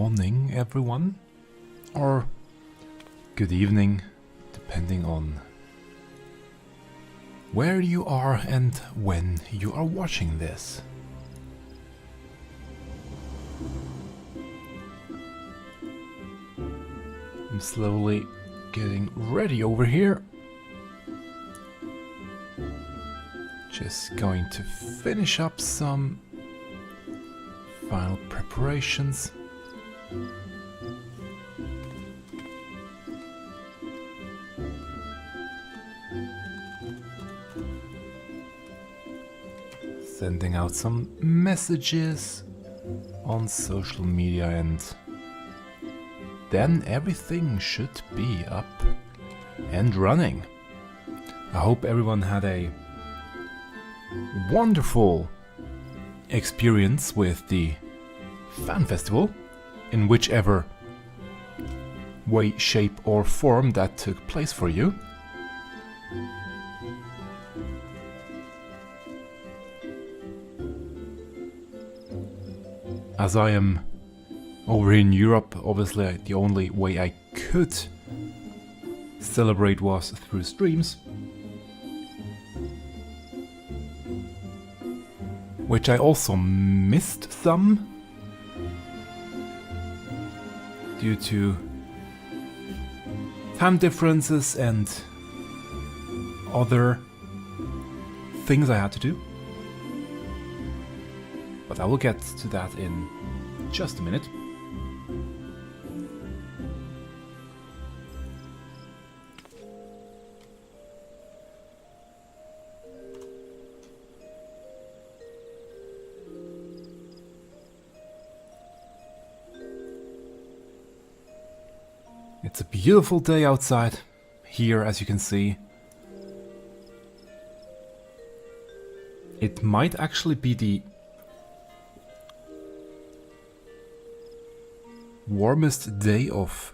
morning, everyone, or good evening, depending on where you are and when you are watching this. I'm slowly getting ready over here. Just going to finish up some final preparations. Sending out some messages on social media, and then everything should be up and running. I hope everyone had a wonderful experience with the fan festival in whichever way, shape or form that took place for you. As I am over in Europe, obviously the only way I could celebrate was through streams, which I also missed some due to time differences and other things I had to do. But I will get to that in just a minute. It's a beautiful day outside, here as you can see. It might actually be the warmest day of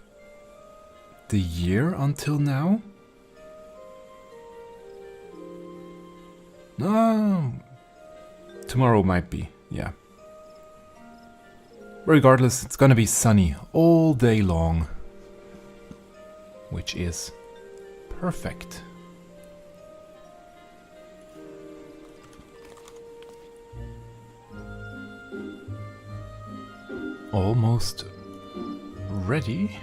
the year until now. No, tomorrow might be, yeah. Regardless, it's gonna be sunny all day long, which is perfect. Almost ready.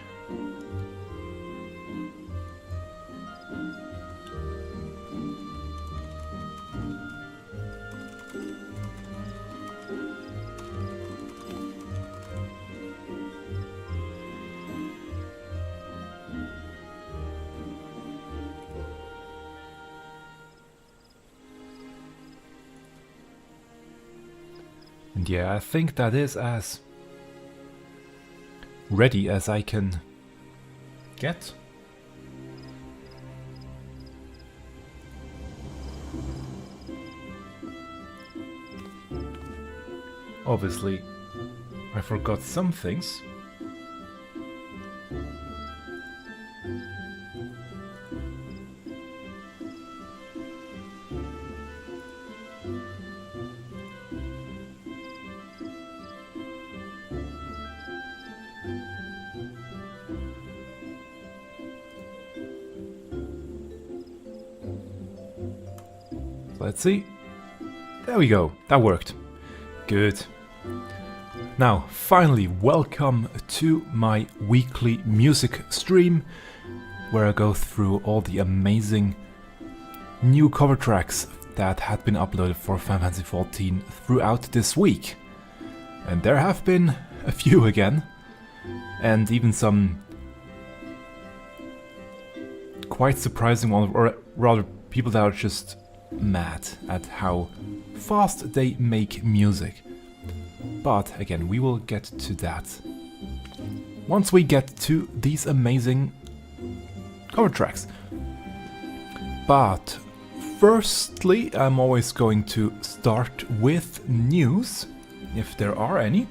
And yeah, I think that is as ready as I can get. Obviously, I forgot some things. Let's see. There we go. That worked. Good. Now, finally, welcome to my weekly music stream, where I go through all the amazing new cover tracks that had been uploaded for Final Fantasy XIV throughout this week. And there have been a few again, and even some quite surprising ones, or rather people that are just mad at how fast they make music. But again, we will get to that once we get to these amazing cover tracks. But firstly, I'm always going to start with news, if there are any.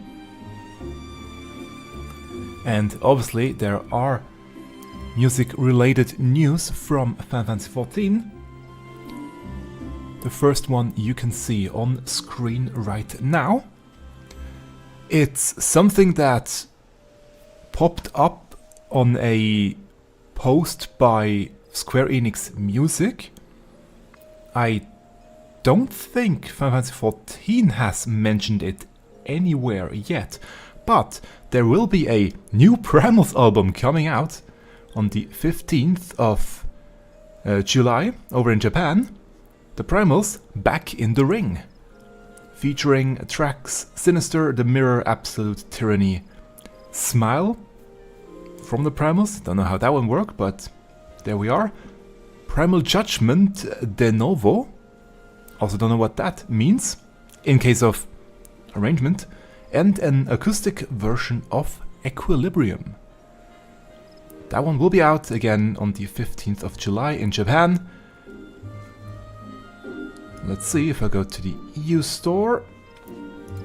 And obviously there are music related news from Final Fantasy XIV. The first one you can see on screen right now. It's something that popped up on a post by Square Enix Music. I don't think Final Fantasy XIV has mentioned it anywhere yet, but there will be a new PRIMALS album coming out on the 15th of July over in Japan. The PRIMALS Back in the Ring, featuring tracks Sinister, The Mirror, Absolute Tyranny, Smile from the PRIMALS. Don't know how that one worked, but there we are. Primal Judgment De Novo. Also don't know what that means in case of arrangement. And an acoustic version of Equilibrium. That one will be out again on the 15th of July in Japan. Let's see if I go to the EU store.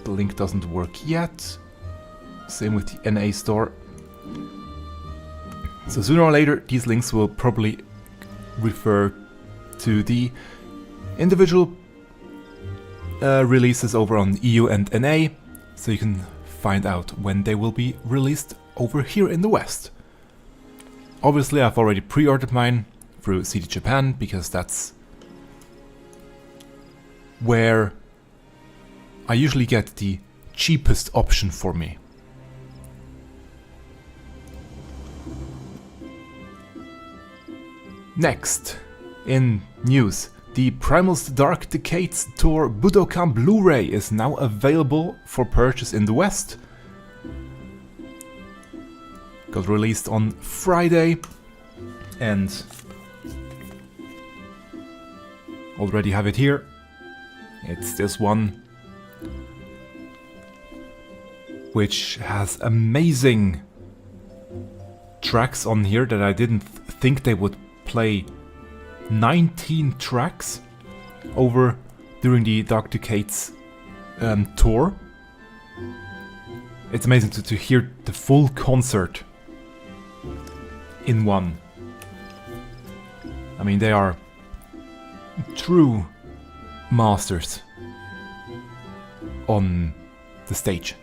The link doesn't work yet. Same with the NA store. So sooner or later these links will probably refer to the individual releases over on EU and NA, so you can find out when they will be released over here in the West. Obviously I've already pre-ordered mine through CD Japan, because that's where I usually get the cheapest option for me. Next, in news, the PRIMALS Dark Decades Tour Budokan Blu-ray is now available for purchase in the West. Got released on Friday and already have it here. It's this one, which has amazing tracks on here that I didn't think they would play. 19 tracks over during the Dark Decades tour. It's amazing to hear the full concert in one. I mean, they are true masters on the stage.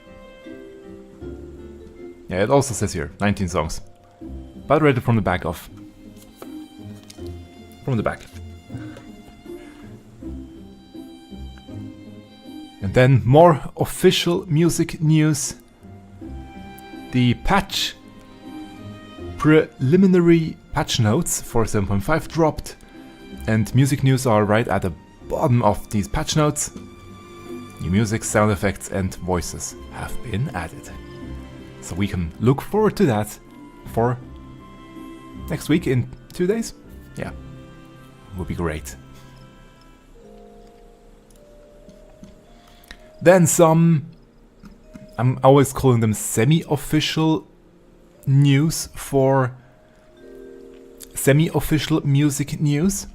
Yeah, it also says here 19 songs, but read it from the back of. From the back. And then more official music news. The preliminary patch notes for 7.5 dropped, and music news are right at the bottom of these patch notes. New music, sound effects and voices have been added. So we can look forward to that for next week in 2 days. Yeah. Would be great. Then some, I'm always calling them semi-official news for semi-official music news.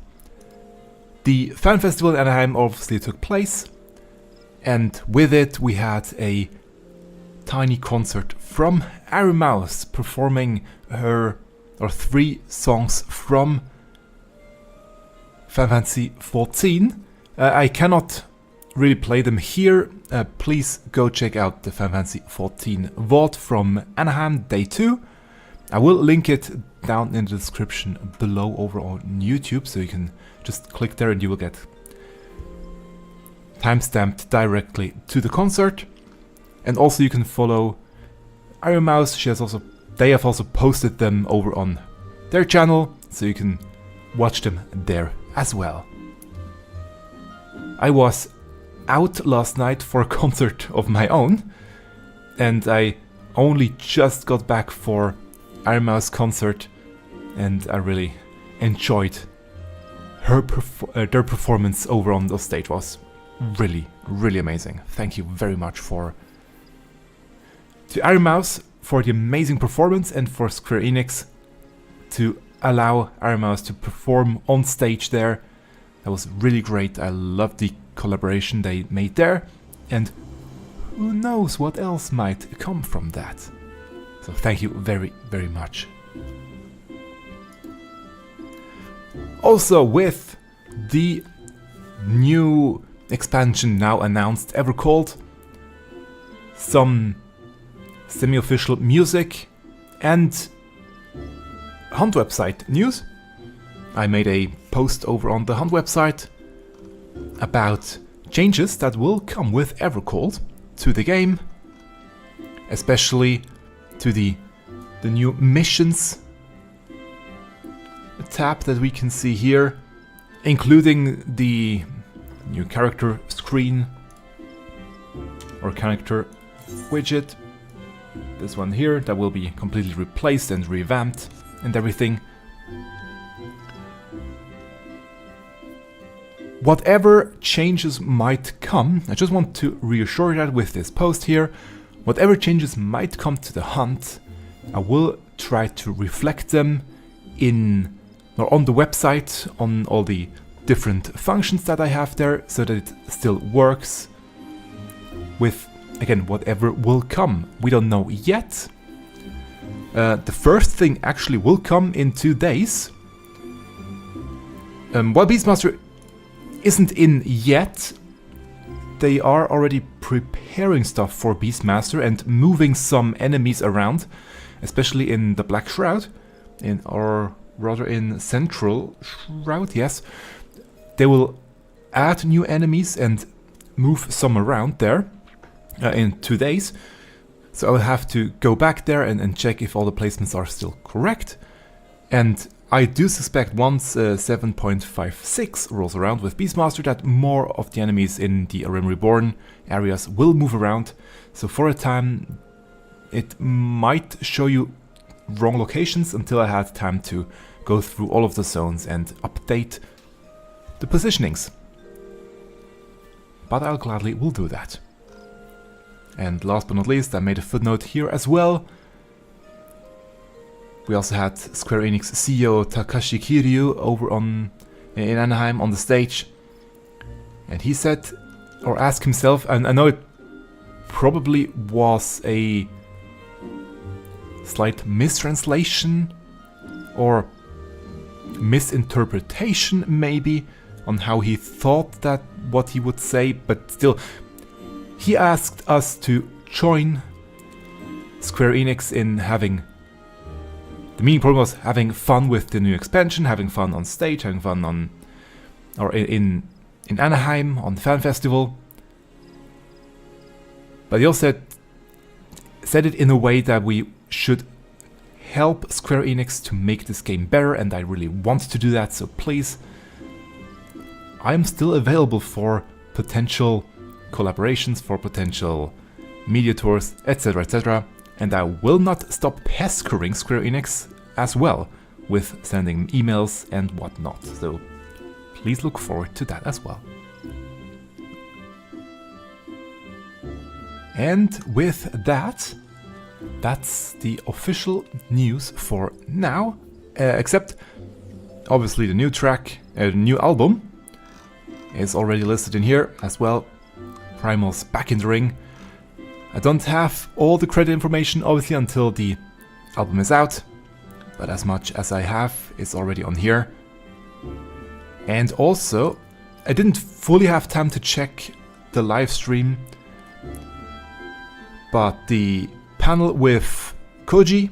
The fan festival in Anaheim obviously took place, and with it we had a tiny concert from Ariq performing her 3 songs from Final Fantasy XIV. I cannot really play them here. Please go check out the Final Fantasy XIV VOD from Anaheim Day 2. I will link it down in the description below over on YouTube, so you can just click there and you will get timestamped directly to the concert. And also you can follow Ariq. They have also posted them over on their channel, so you can watch them there as well. I was out last night for a concert of my own, and I only just got back for Ariq's concert, and I really enjoyed their performance over on the stage. Was really, really amazing. Thank you very much to Ariq for the amazing performance, and for Square Enix to allow Ariq to perform on stage there. That was really great. I loved the collaboration they made there, and who knows what else might come from that. So thank you very, very much. Also, with the new expansion now announced, EVERCOLD, some semi-official music And Hunt website news. I made a post over on the Hunt website about changes that will come with EVERCOLD to the game, especially to the new missions tab that we can see here, including the new character screen or character widget. This one here that will be completely replaced and revamped and everything. Whatever changes might come, I just want to reassure you that with this post here, whatever changes might come to the hunt, I will try to reflect them on the website, on all the different functions that I have there, so that it still works with, again, whatever will come. We don't know yet. The first thing actually will come in 2 days. While Beastmaster isn't in yet, they are already preparing stuff for Beastmaster and moving some enemies around, especially in the Black Shroud, or rather in Central Shroud, yes. They will add new enemies and move some around there in 2 days. So I will have to go back there and check if all the placements are still correct. And I do suspect once 7.56 rolls around with Beastmaster that more of the enemies in the Realm Reborn areas will move around. So for a time it might show you wrong locations until I had time to go through all of the zones and update the positionings. But I'll gladly will do that. And last but not least, I made a footnote here as well. We also had Square Enix CEO Takashi Kiryu over in Anaheim on the stage. And he said, or asked himself, and I know it probably was a slight mistranslation or misinterpretation maybe on how he thought that what he would say, but still, he asked us to join Square Enix in having... The meaning probably was having fun with the new expansion, having fun on stage, having fun on... or in Anaheim, on the fan festival. But he also said it in a way that we should help Square Enix to make this game better, and I really want to do that, so please, I'm still available for potential collaborations, for potential media tours, etc, etc, and I will not stop pestering Square Enix as well with sending emails and whatnot, so please look forward to that as well. And with that, that's the official news for now, except obviously the new track, new album is already listed in here as well. PRIMALS Back in the Ring. I don't have all the credit information obviously until the album is out, but as much as I have is already on here. And also, I didn't fully have time to check the live stream, but the panel with Koji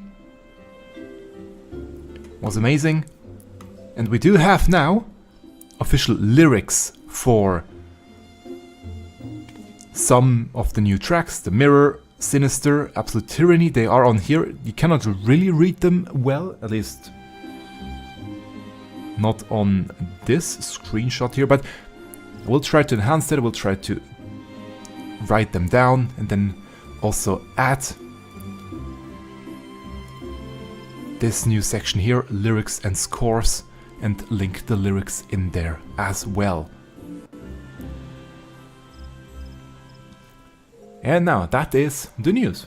was amazing, and we do have now official lyrics for some of the new tracks. The Mirror, Sinister, Absolute Tyranny, they are on here. You cannot really read them well, at least not on this screenshot here, but we'll try to enhance that. We'll try to write them down and then also add this new section here, lyrics and scores, and link the lyrics in there as well. And now that is the news.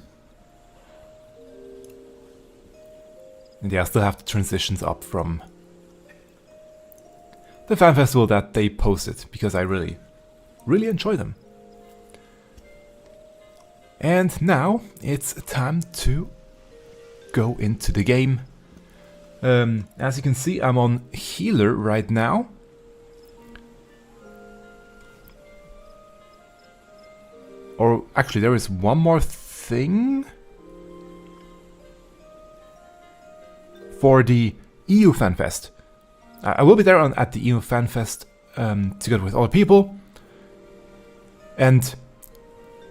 And yeah, I still have the transitions up from the fan festival that they posted, because I really enjoy them. And now it's time to go into the game. As you can see, I'm on healer right now. Or actually, there is one more thing. for the EU FanFest. I will be there at the EU FanFest together with other people. And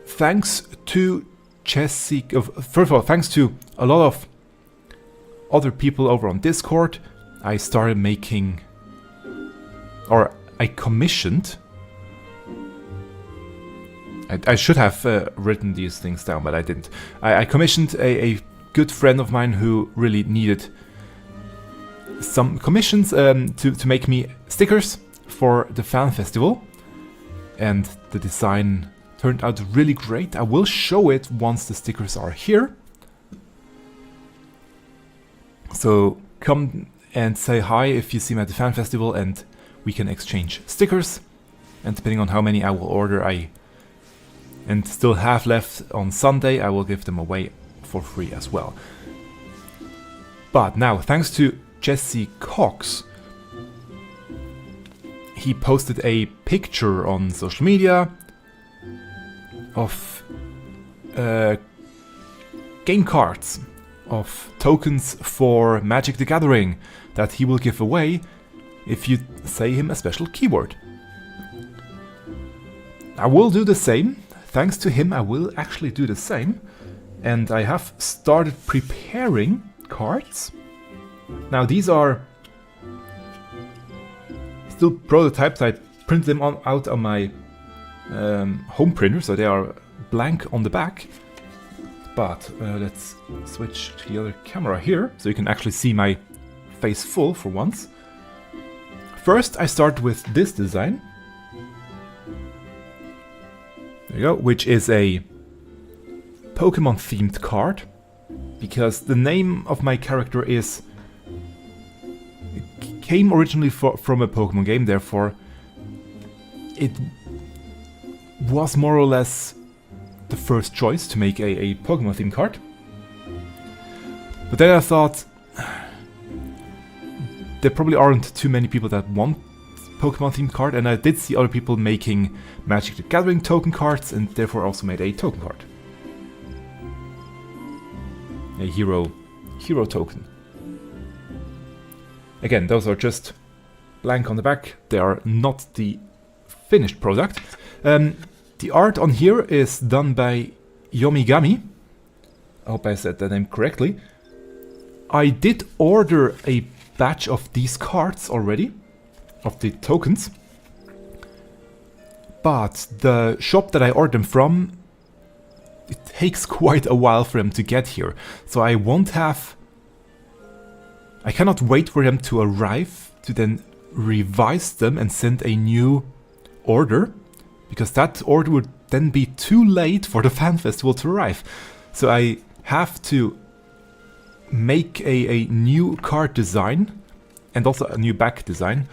thanks to Jesse, first of all, thanks to a lot of other people over on Discord, I started making, or I commissioned. I should have written these things down, but I didn't. I commissioned a good friend of mine who really needed some commissions to make me stickers for the fan festival, and the design turned out really great. I will show it once the stickers are here. So come and say hi if you see me at the fan festival, and we can exchange stickers. And depending on how many I will order, and still have left on Sunday, I will give them away for free as well. But now, thanks to Jesse Cox, he posted a picture on social media of game cards, of tokens for Magic the Gathering that he will give away if you say him a special keyword. I will do the same. Thanks to him, I will actually do the same. And I have started preparing cards. Now these are still prototypes. I printed them out on my home printer, so they are blank on the back. But let's switch to the other camera here, so you can actually see my face full for once. First, I start with this design. There you go, which is a Pokemon themed card, because the name of my character came originally from a Pokemon game, therefore it was more or less the first choice to make a Pokemon themed card. But then I thought there probably aren't too many people that want Pokemon themed card, and I did see other people making Magic the Gathering token cards, and therefore also made a token card. A hero token. Again, those are just blank on the back. They are not the finished product. The art on here is done by Yomigami. I hope I said that name correctly. I did order a batch of these cards already, of the tokens. But the shop that I ordered them from, it takes quite a while for them to get here. So I cannot wait for them to arrive to then revise them and send a new order, because that order would then be too late for the fan festival to arrive. So I have to make a new card design and also a new back design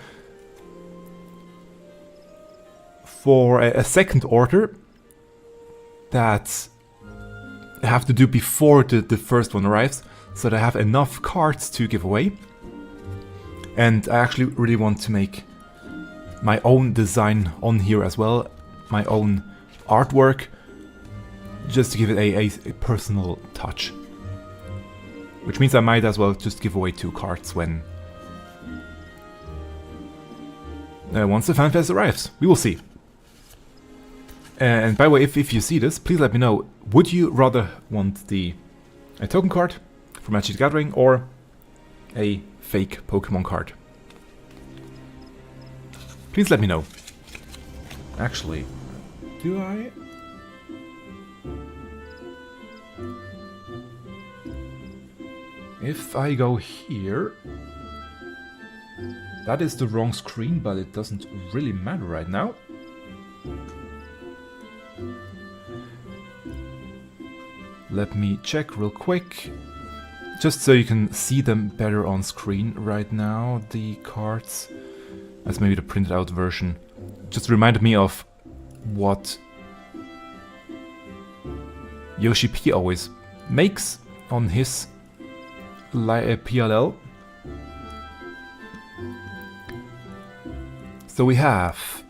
for a second order that I have to do before the first one arrives, so that I have enough cards to give away. And I actually really want to make my own design on here as well, my own artwork, just to give it a personal touch. Which means I might as well just give away 2 cards when once the FanFest arrives. We will see. And by the way, if you see this, please let me know. Would you rather want a token card for Magic the Gathering or a fake Pokemon card? Please let me know. Actually, do I? If I go here, that is the wrong screen, but it doesn't really matter right now. Let me check real quick, just so you can see them better on screen right now, the cards. That's maybe the printed out version. Just reminded me of what Yoshi P always makes on his PLL. So we have,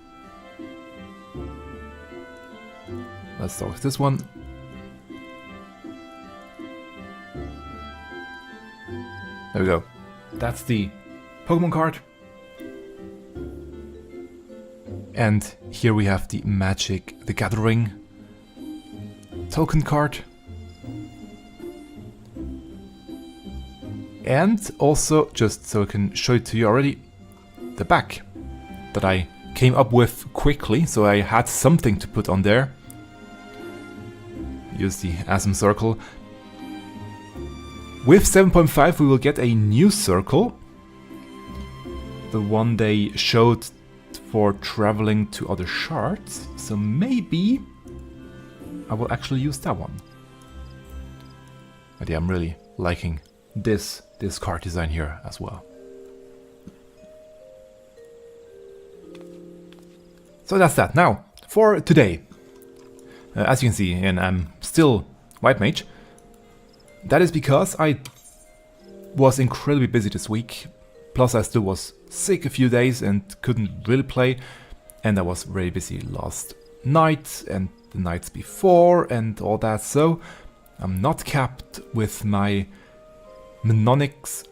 let's start with this one. There we go. that's the Pokemon card. And here we have the Magic the Gathering token card. And also, just so I can show it to you already, the back that I came up with quickly, so I had something to put on there. Use the Asm circle. With 7.5 we will get a new circle. The one they showed for traveling to other shards. So maybe I will actually use that one. But yeah, I'm really liking this card design here as well. So that's that. Now, for today, as you can see, and I'm still White Mage. That is because I was incredibly busy this week. Plus I still was sick a few days and couldn't really play. And I was very busy last night and the nights before and all that. So I'm not capped with my mnemonics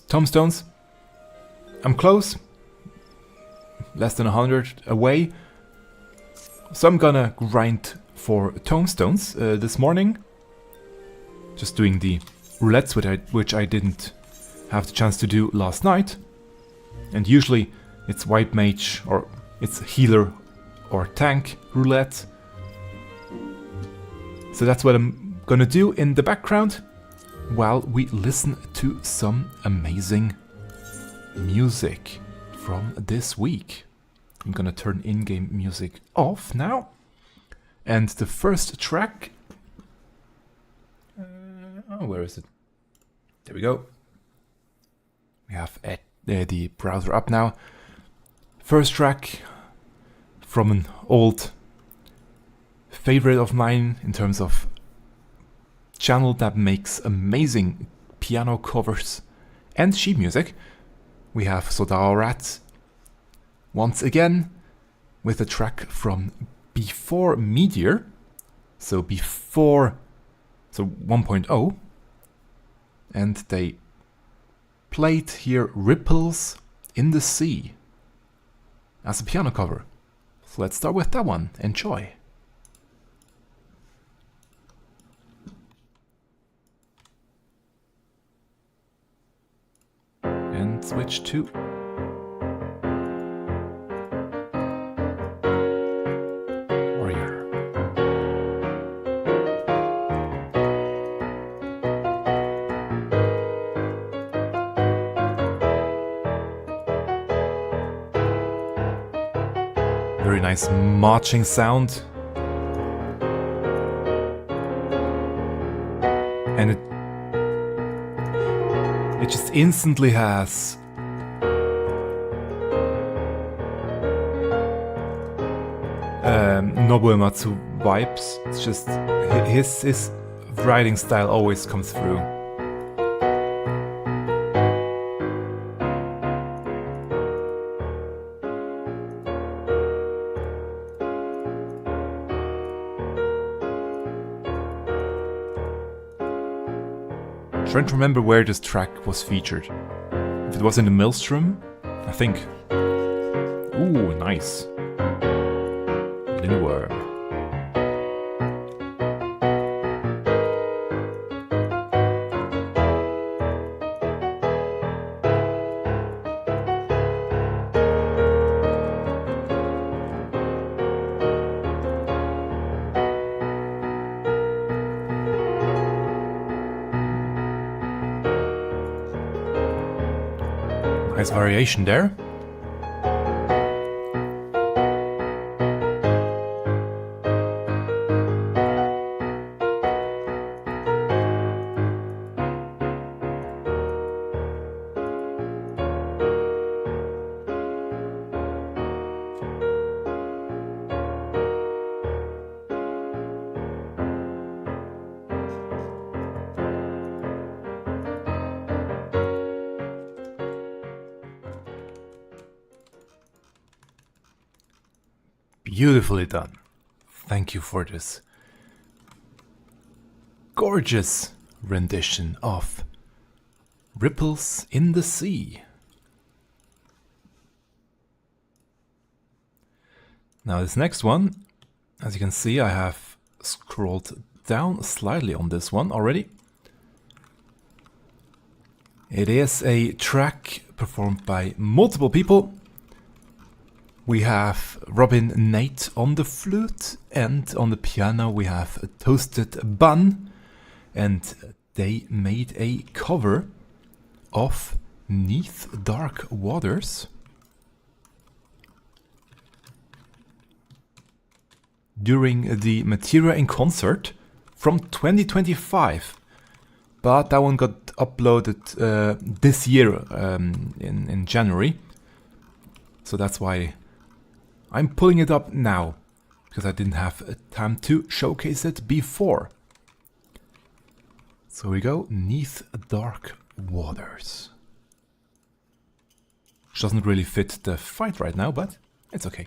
tomestones. I'm close. Less than 100 away. So I'm gonna grind for tomestones this morning. Just doing the roulettes, which I didn't have the chance to do last night. And usually it's White Mage or it's healer or tank roulette. So that's what I'm gonna do in the background while we listen to some amazing music from this week. I'm gonna turn in-game music off now. And the first track... oh, where is it? There we go. We have the browser up now. First track from an old favorite of mine in terms of channel that makes amazing piano covers and sheet music. We have Sodaorat once again with a track from before Meteor, so 1.0, and they played here Ripples in the Sea as a piano cover. So let's start with that one. Enjoy. And switch to very nice marching sound. And it just instantly has Nobuo Uematsu vibes. It's just his writing style always comes through. Trying to remember where this track was featured. If it was in the Maelstrom, I think. Ooh, nice. Lindworm. Nice variation there. Beautifully done. Thank you for this gorgeous rendition of Ripples in the Sea. Now this next one, as you can see, I have scrolled down slightly on this one already. It is a track performed by multiple people. We have Robin Nate on the flute, and on the piano we have Toasted Bun, and they made a cover of Neath Dark Waters during the Materia in Concert from 2025. But that one got uploaded this year in January. So that's why I'm pulling it up now, because I didn't have time to showcase it before. So we go, Neath Dark Waters. Which doesn't really fit the fight right now, but it's okay.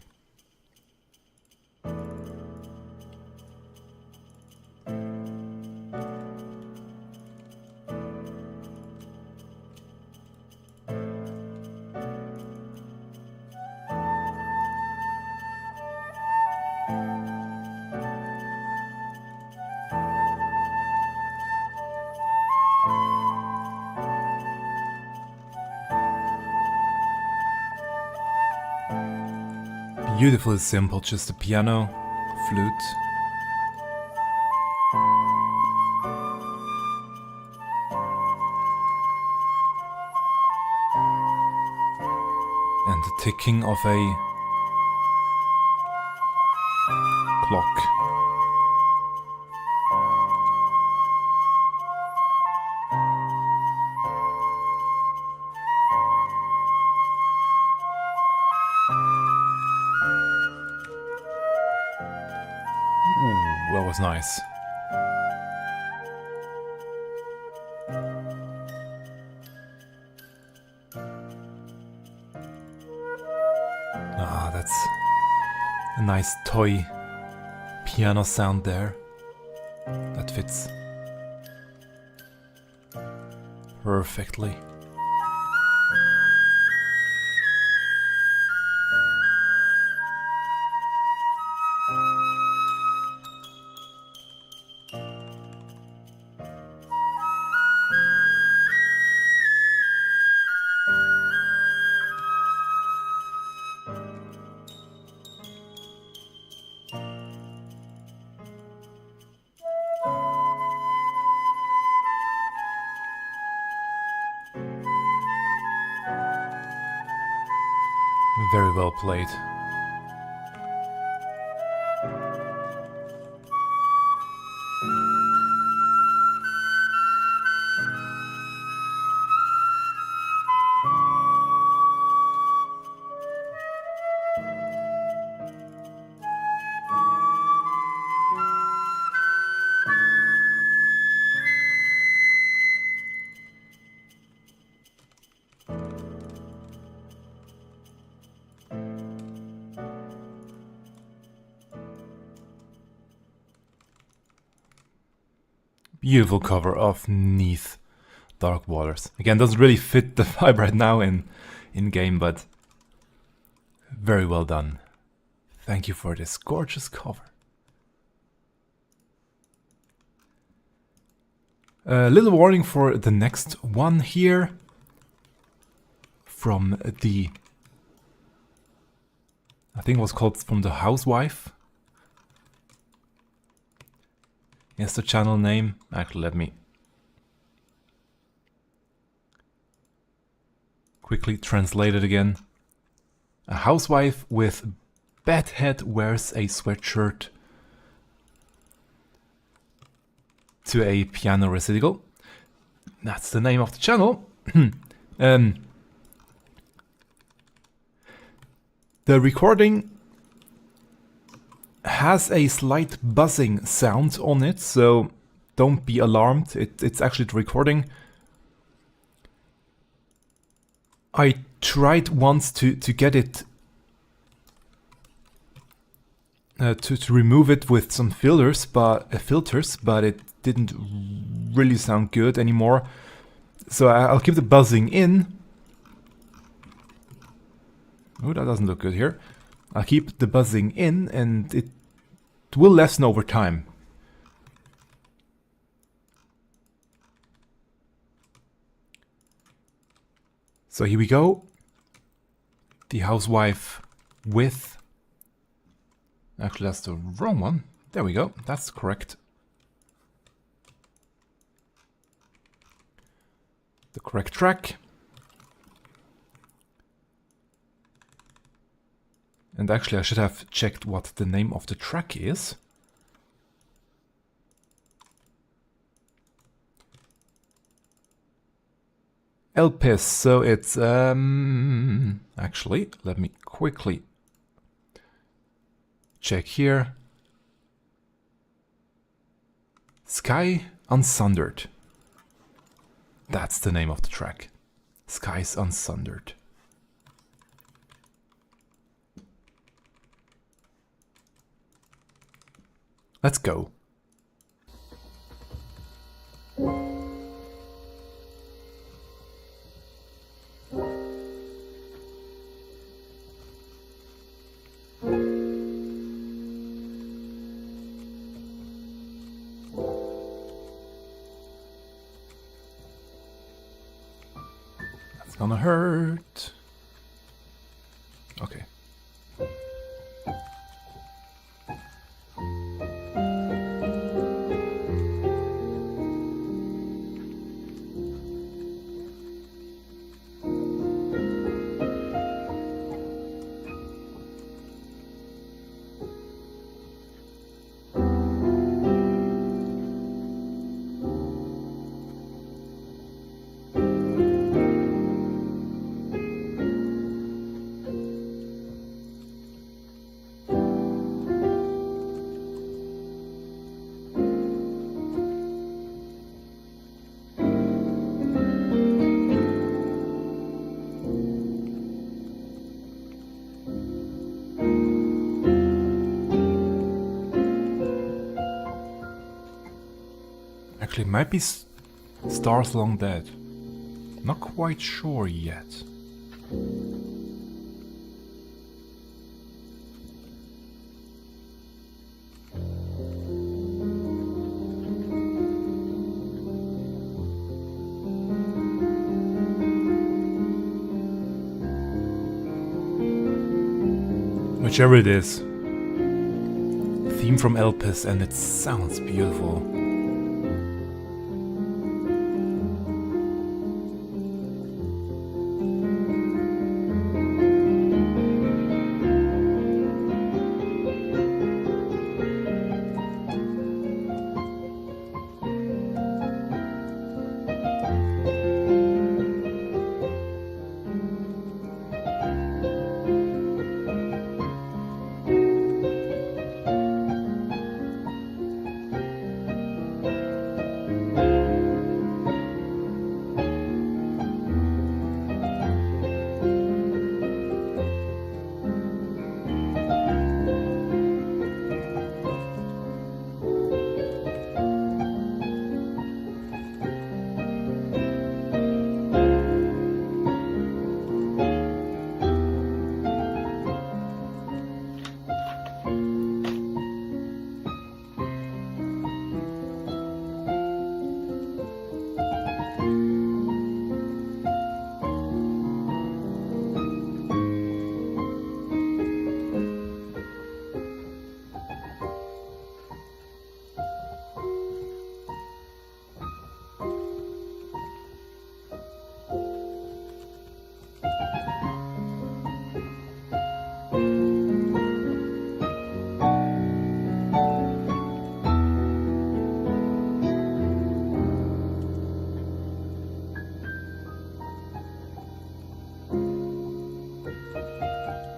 Beautifully simple, just a piano, flute. And the ticking of a clock. That was nice. Ah, that's a nice toy piano sound there. That fits perfectly. Very well played. Beautiful cover of Neath Dark Waters. Again, doesn't really fit the vibe right now in game, but very well done. Thank you for this gorgeous cover. A little warning for the next one here from the, I think it was called From the Housewife. Yes, the channel name. Actually, let me quickly translate it again. A housewife with bad head wears a sweatshirt to a piano recital. That's the name of the channel. The recording has a slight buzzing sound on it, so don't be alarmed. It's actually the recording. I tried once to get it to remove it with some filters, but it didn't really sound good anymore. So I'll keep the buzzing in. Oh, that doesn't look good here. I'll keep the buzzing in, and it will lessen over time. So here we go. The housewife with... Actually, that's the wrong one. There we go. That's correct. The correct track. And actually, I should have checked what the name of the track is. Elpis, so it's... Actually, let me quickly check here. Sky Unsundered. That's the name of the track. Sky's Unsundered. Let's go. That's gonna hurt. Okay. Actually, it might be Stars Long Dead. Not quite sure yet. Whichever it is. Theme from Elpis, and it sounds beautiful.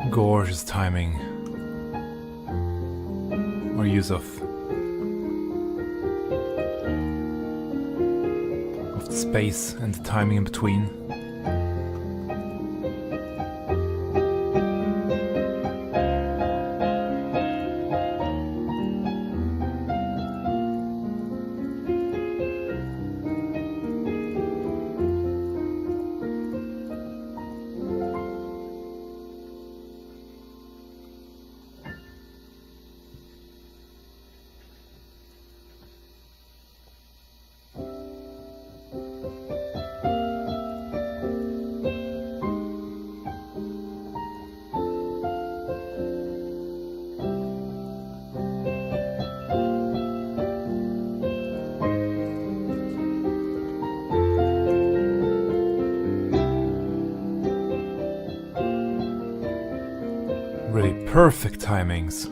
Gorgeous timing or use of the space and the timing in between. Perfect timings.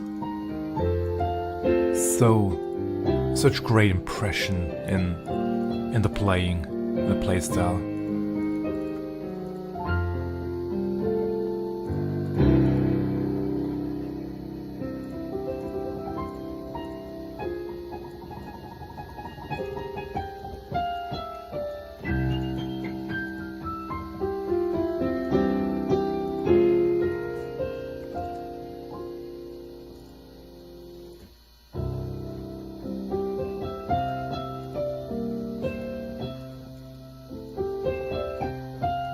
Such great impression in the playing, the playstyle.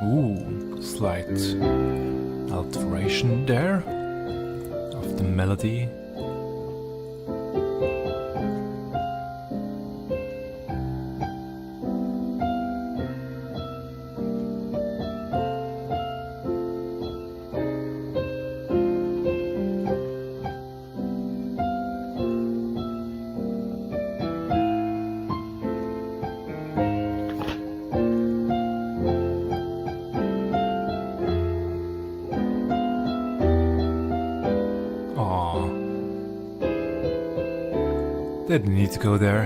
Ooh, slight alteration there of the melody. Didn't need to go there.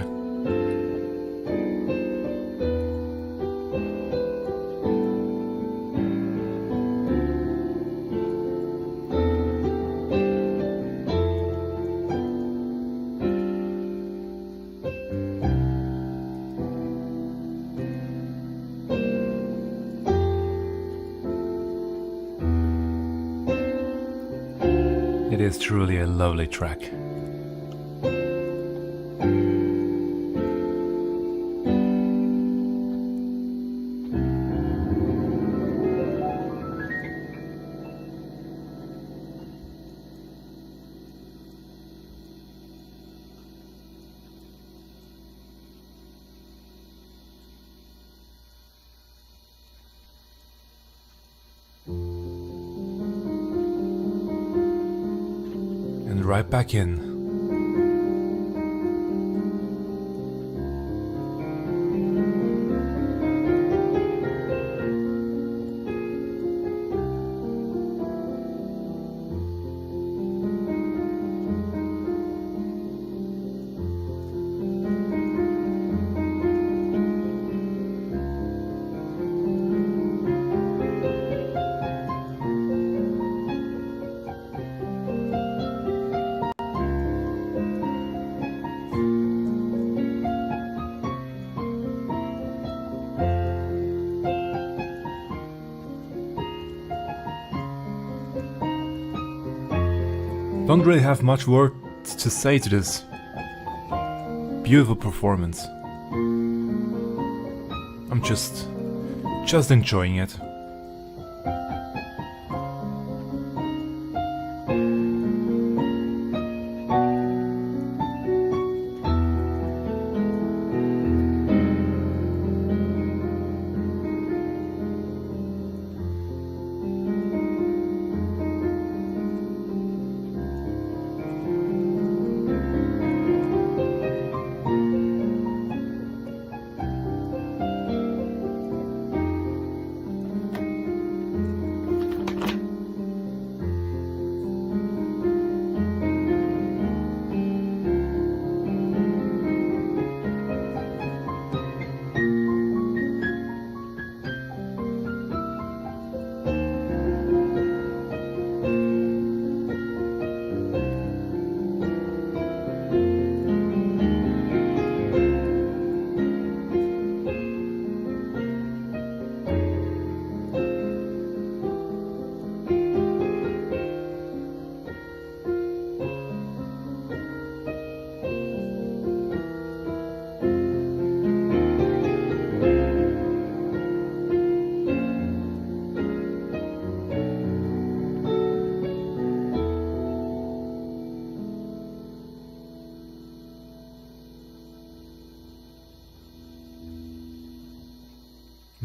It is truly a lovely track. Right back in. Don't really have much words to say to this beautiful performance. I'm just enjoying it.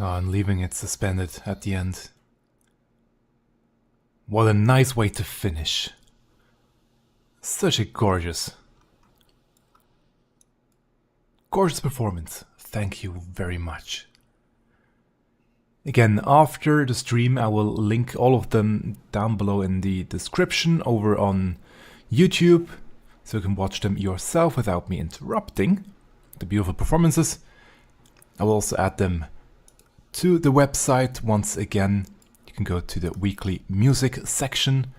Oh, and leaving it suspended at the end. What a nice way to finish. Such a gorgeous performance. Thank you very much. Again, after the stream, I will link all of them down below in the description over on YouTube, so you can watch them yourself without me interrupting the beautiful performances. I will also add them to the website once again. You can go to the weekly music section,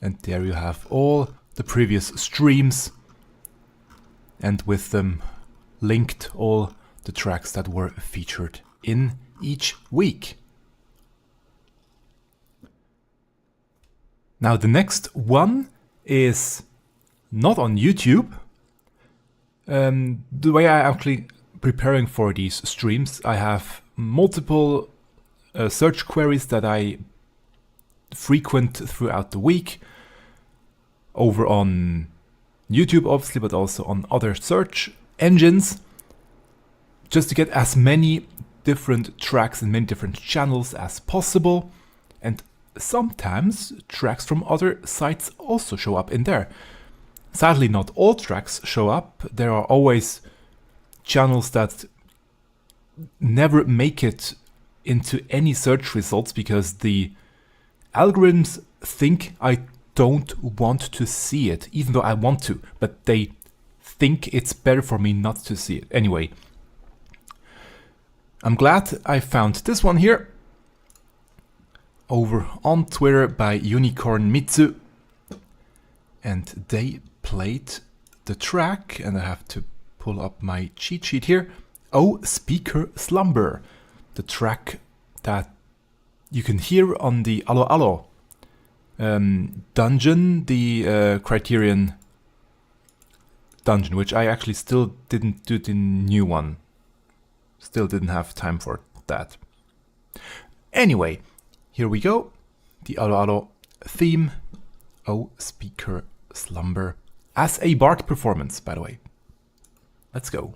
and there you have all the previous streams, and with them linked all the tracks that were featured in each week. Now the next one is not on YouTube. The way I actually preparing for these streams, I have multiple search queries that I frequent throughout the week over on YouTube obviously, but also on other search engines, just to get as many different tracks and many different channels as possible. And sometimes tracks from other sites also show up in there. Sadly, not all tracks show up. There are always channels that never make it into any search results because the algorithms think I don't want to see it, even though I want to, but they think it's better for me not to see it. Anyway, I'm glad I found this one here over on Twitter by Unicorn Mitsu, and they played the track, and I have to pull up my cheat sheet here. Oh, Speaker Slumber, the track that you can hear on the Allo Allo dungeon, the Criterion dungeon, which I actually still didn't do the new one. Still didn't have time for that. Anyway, here we go. The Allo Allo theme. Oh, Speaker Slumber. As a Bard performance, by the way. Let's go.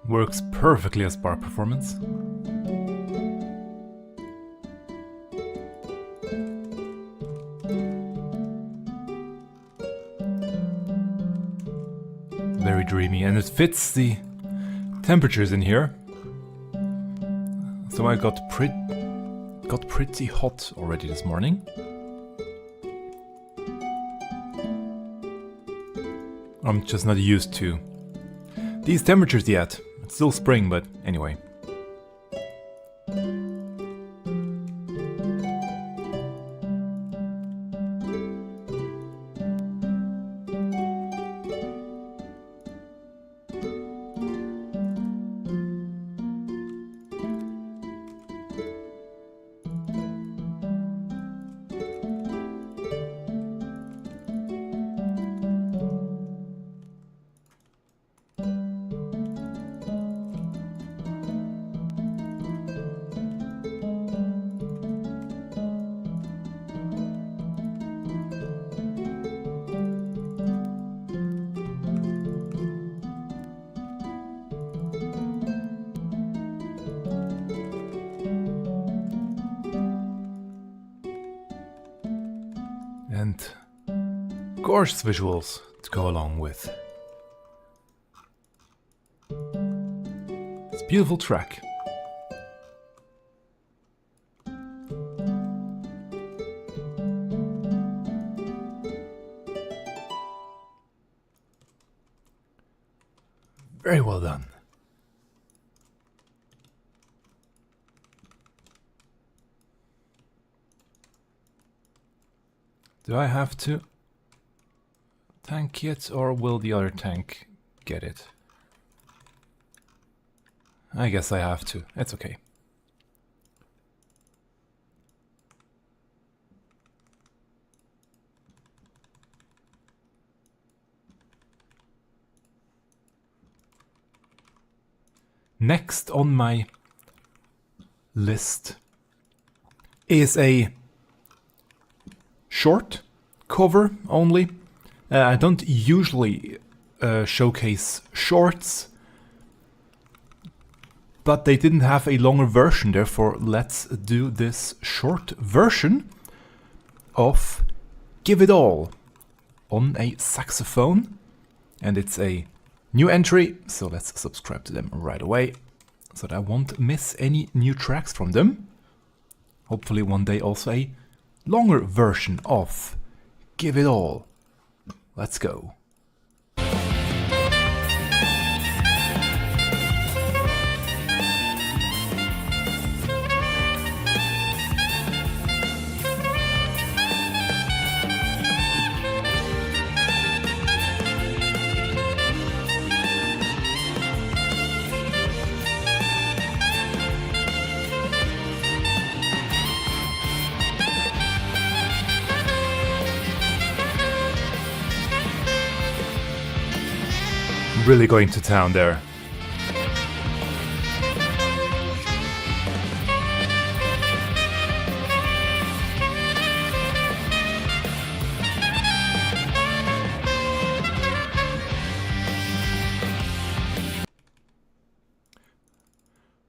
Works perfectly as bar performance. Very dreamy, and it fits the temperatures in here. So I got pretty hot already this morning. I'm just not used to these temperatures yet. It's still spring, but anyway. And gorgeous visuals to go along with. It's a beautiful track. Very well done. Do I have to tank it, or will the other tank get it? I guess I have to. It's okay. Next on my list is a short cover only. I don't usually showcase shorts, but they didn't have a longer version, therefore let's do this short version of Give It All on a saxophone. And it's a new entry, so let's subscribe to them right away so that I won't miss any new tracks from them. Hopefully one day also a longer version of Give It All. Let's go. Really going to town there.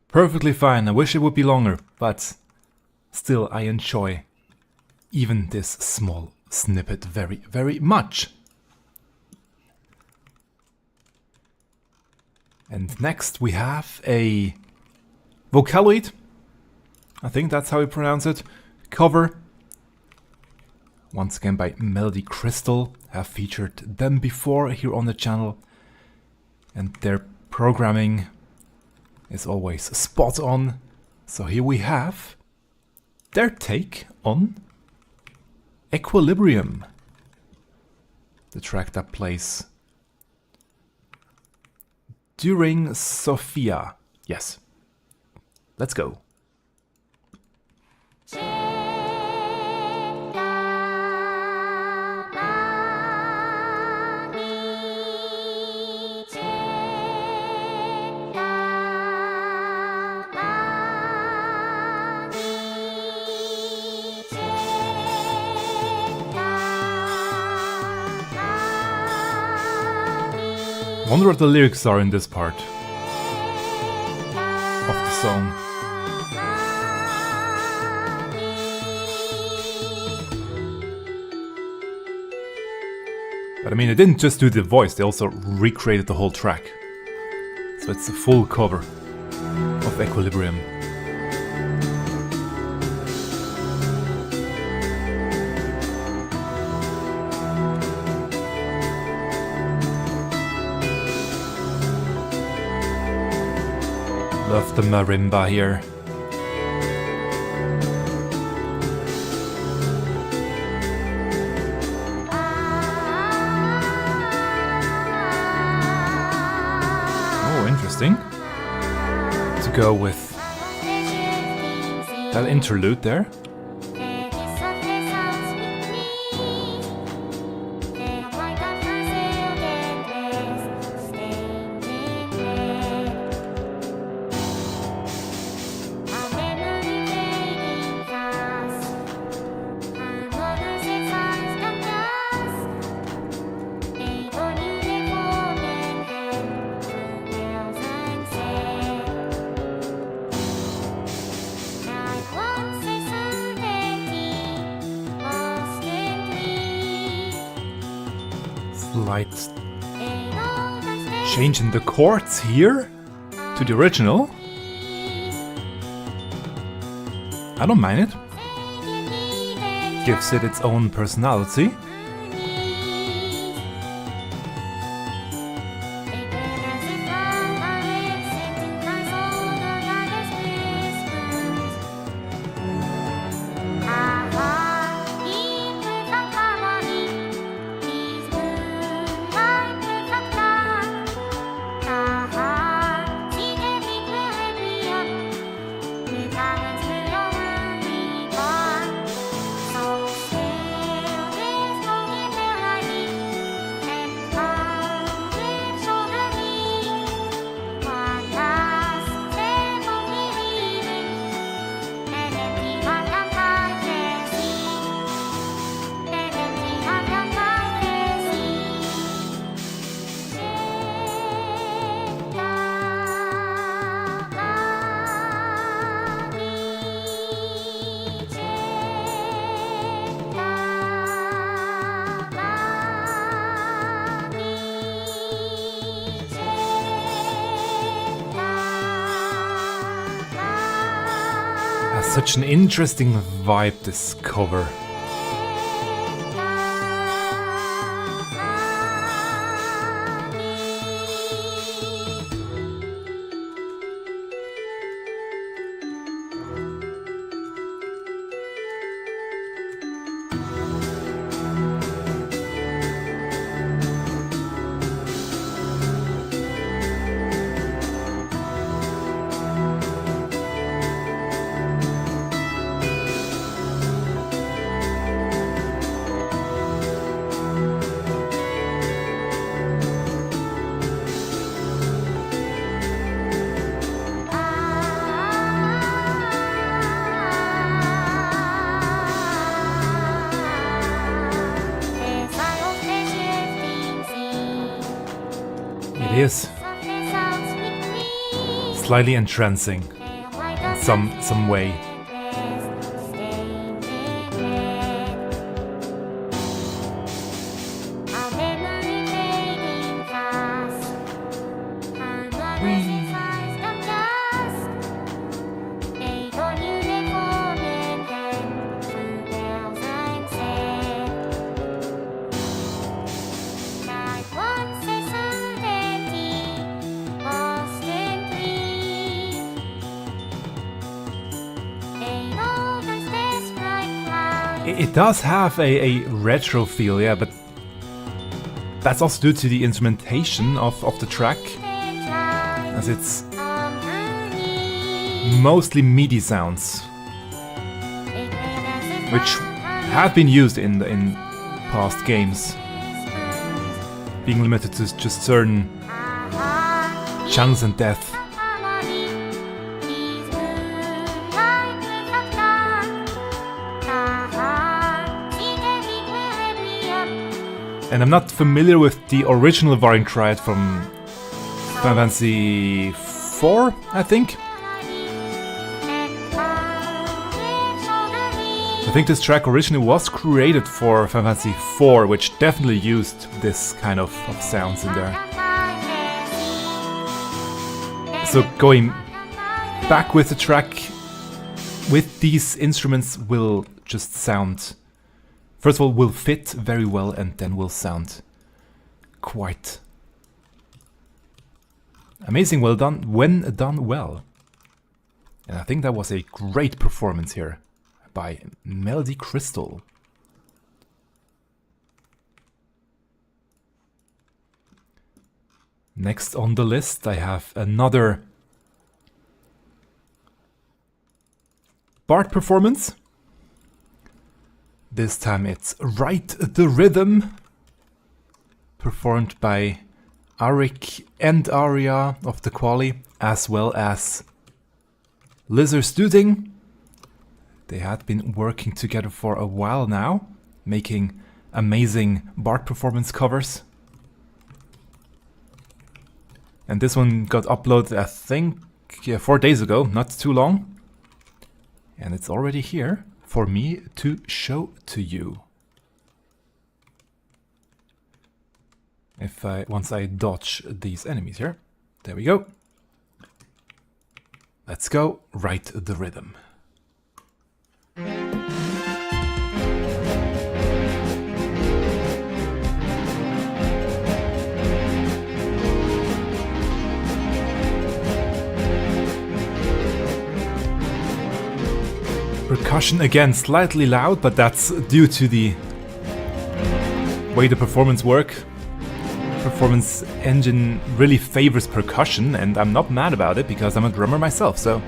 Perfectly fine. I wish it would be longer, but still I enjoy even this small snippet very, very much. And next we have a Vocaloid, I think that's how you pronounce it, cover. Once again by MelodyCrystel. Have featured them before here on the channel. And their programming is always spot on. So here we have their take on Equilibrium, the track that plays during Sophia. Yes. Let's go. Wonder what the lyrics are in this part of the song. But I mean, they didn't just do the voice, they also recreated the whole track. So it's a full cover of Equilibrium. Love the marimba here. Oh, interesting. To go with that interlude there. Slight change in the chords here to the original. I don't mind it. Gives it its own personality. Such an interesting vibe, this cover. It is slightly entrancing in some way. It does have a retro feel, yeah, but that's also due to the instrumentation of the track, as it's mostly MIDI sounds, which have been used in past games, being limited to just certain channels and depth. And I'm not familiar with the original Varying Triad from Final Fantasy IV, I think. I think this track originally was created for Final Fantasy IV, which definitely used this kind of sounds in there. So going back with the track with these instruments will just sound... First of all, will fit very well, and then will sound quite amazing. Well done, when done well. And I think that was a great performance here by MelodyCrystel. Next on the list, I have another Bard performance. This time it's Write the Rhythm, performed by Ariq and Aria of the Qalli, as well as Dooting. They had been working together for a while now, making amazing Bard performance covers. And this one got uploaded, I think, 4 days ago, not too long. And it's already here for me to show to you. Once I dodge these enemies here. There we go. Let's go. Write the Rhythm. Percussion again, slightly loud, but that's due to the way the performance engine really favors percussion, and I'm not mad about it because I'm a drummer myself, so...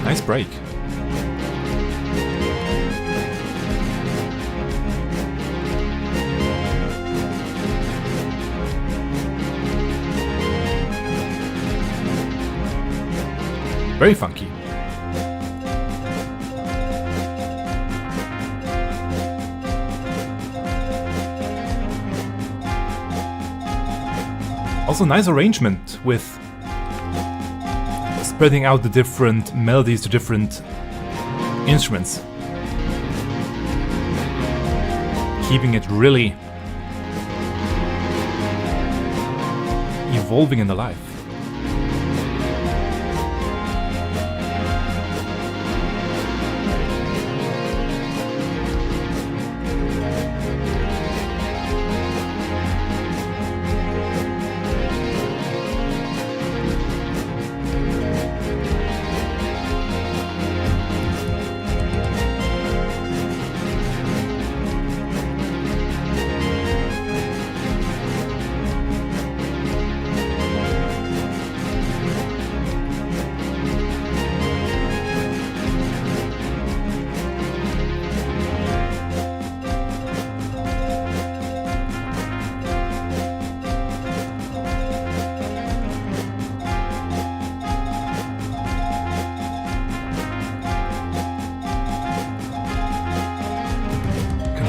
Nice break. Very funky. Also nice arrangement with spreading out the different melodies to different instruments. keeping it really evolving and alive.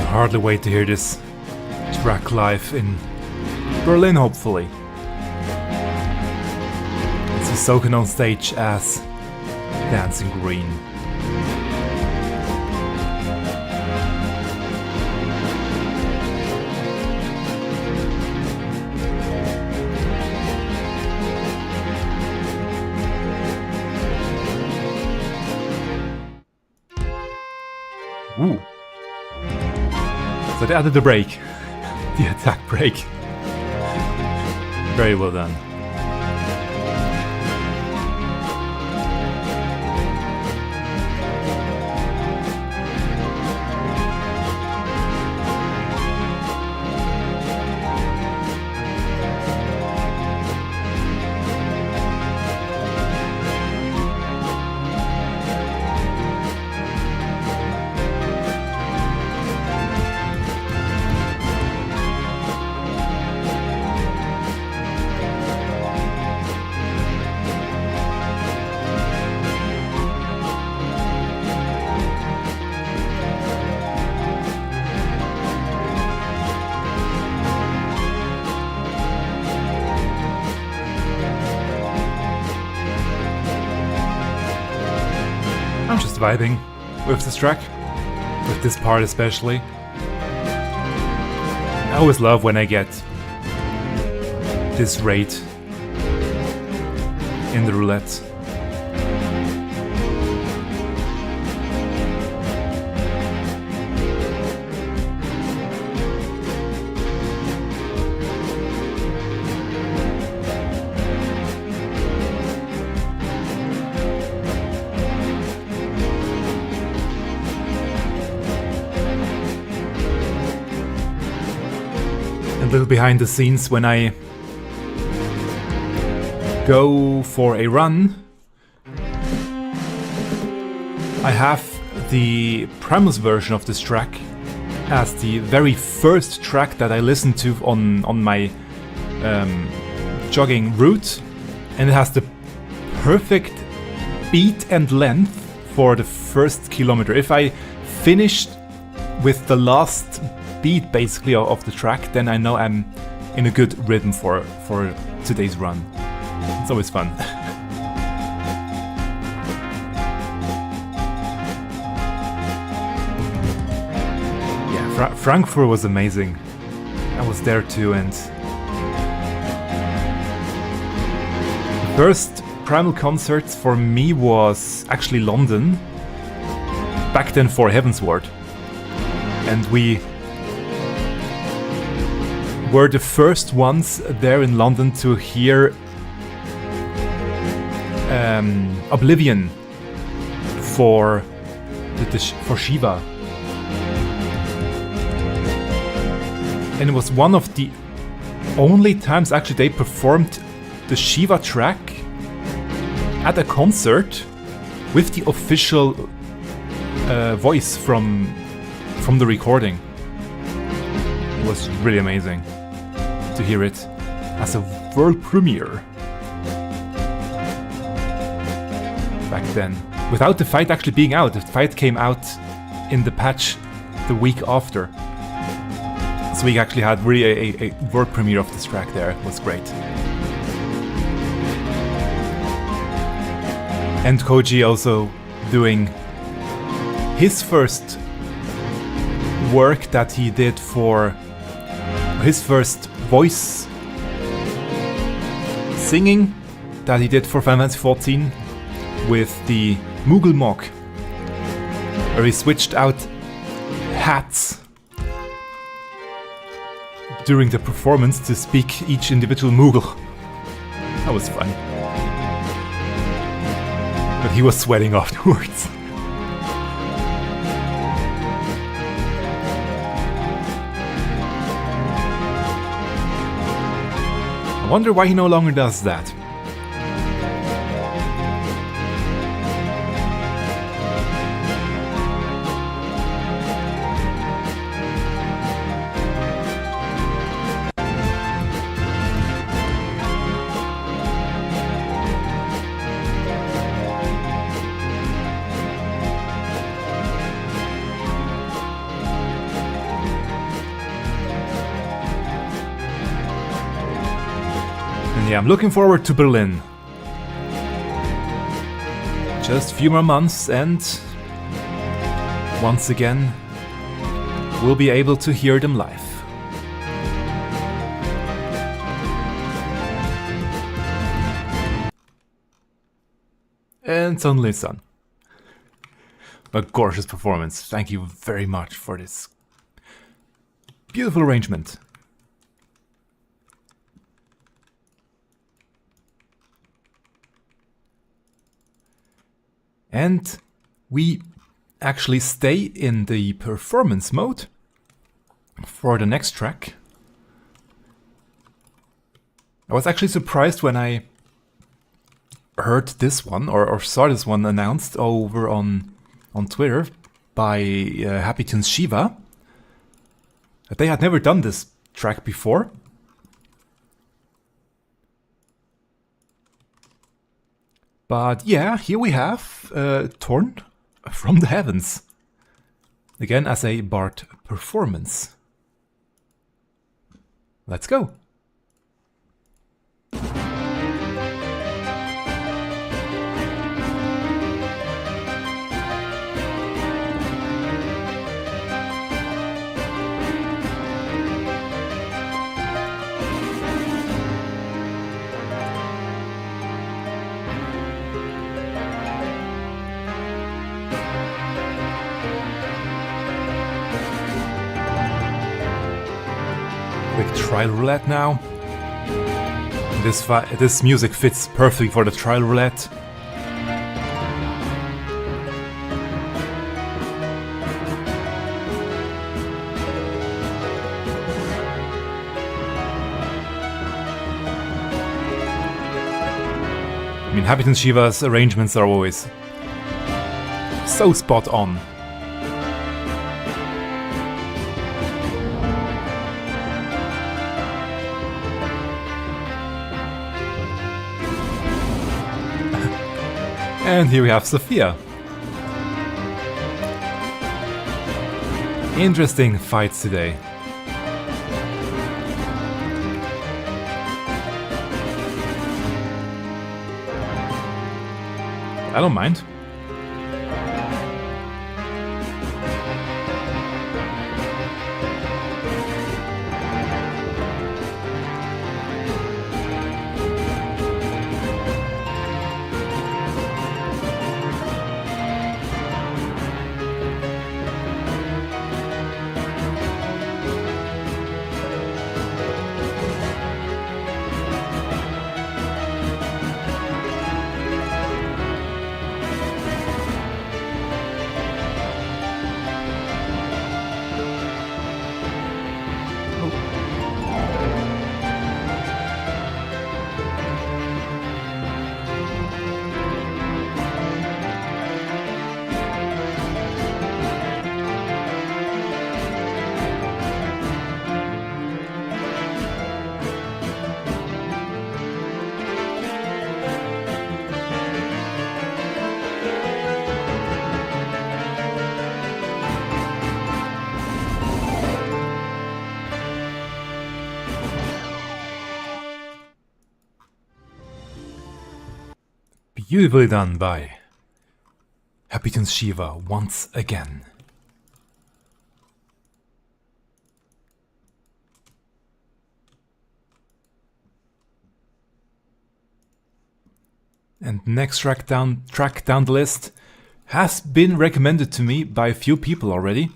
Hardly wait to hear this track live in Berlin, hopefully. It's Soken on stage as Dancing Green. Ooh. So they added the break, the attack break. Very well done. I'm just vibing with this track, with this part especially. I always love when I get this rate in the roulette. A little behind the scenes, when I go for a run, I have the PRIMALS version of this track as the very first track that I listened to on my jogging route, and it has the perfect beat and length for the first kilometer. If I finished with the last beat basically of the track, then I know I'm in a good rhythm for today's run. It's always fun. Yeah, Frankfurt was amazing. I was there too, and the first Primal concert for me was actually London, back then for Heavensward, and we were the first ones there in London to hear Oblivion for Shiva, and it was one of the only times actually they performed the Shiva track at a concert with the official voice from the recording. It was really amazing to hear it as a world premiere back then, without the fight actually being out. The fight came out in the patch the week after, so we actually had really a world premiere of this track there. It was great. And Koji also doing his first work that he did for his first voice singing that he did for Final Fantasy XIV with the Moogle Mock, where he switched out hats during the performance to speak each individual Moogle. That was fun. But he was sweating afterwards. I wonder why he no longer does that. Yeah, I'm looking forward to Berlin. Just a few more months and once again we'll be able to hear them live. And suddenly sun. A gorgeous performance. Thank you very much for this beautiful arrangement. And we actually stay in the performance mode for the next track. I was actually surprised when I heard this one or saw this one announced over on Twitter by Happy Tunes Shiva. They had never done this track before. But yeah, here we have Torn from the Heavens. Again, as a Bard performance. Let's go. Quick trial roulette now. This music fits perfectly for the trial roulette. I mean, Happy Tunes Shiva's arrangements are always so spot on. And here we have Sophia. Interesting fights today. I don't mind. Beautifully done by Happy Tunes Shiva once again. And next track down the list has been recommended to me by a few people already,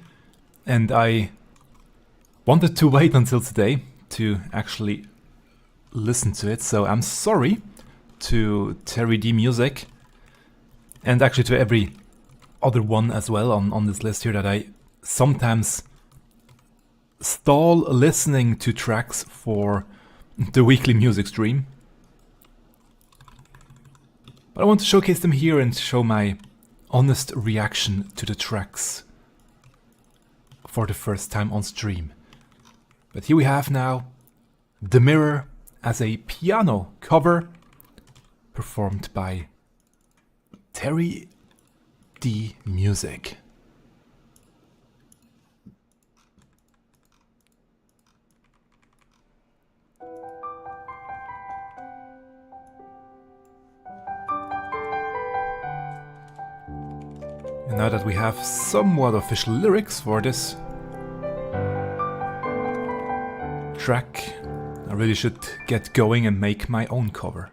and I wanted to wait until today to actually listen to it, so I'm sorry to Terୖdimusic and actually to every other one as well on this list here that I sometimes stall listening to tracks for the weekly music stream. But I want to showcase them here and show my honest reaction to the tracks for the first time on stream. But here we have now The Mirror as a piano cover performed by TerÂdimusic. And now that we have somewhat official lyrics for this track, I really should get going and make my own cover.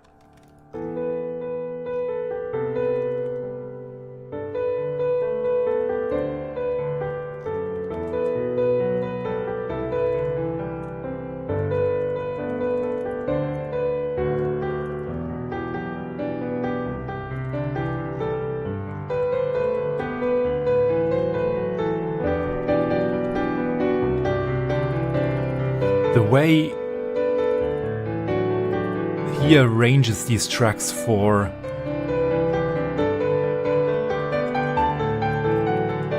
The way he arranges these tracks for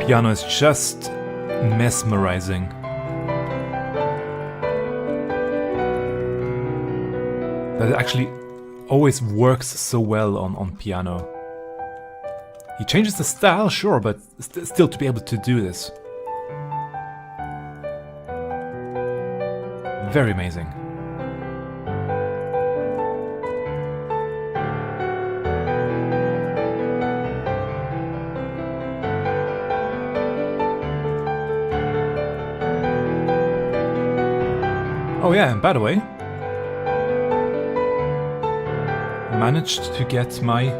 piano is just mesmerizing. That it actually always works so well on piano. He changes the style, sure, but still to be able to do this. Very amazing. Oh yeah, and by the way, I managed to get my,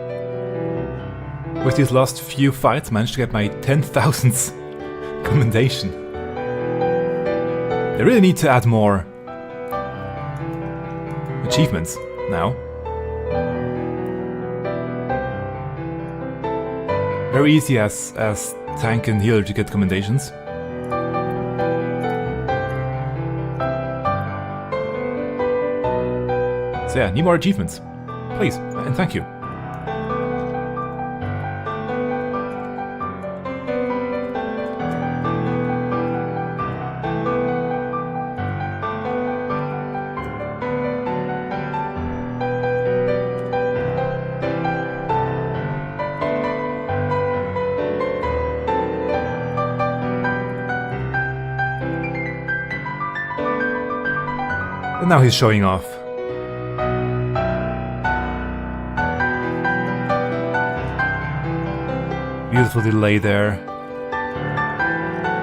with these last few fights, managed to get my 10,000th commendation. They really need to add more achievements now. Very easy as tank and healer to get commendations. So yeah, need more achievements, please, and thank you. And now he's showing off. Beautiful delay there.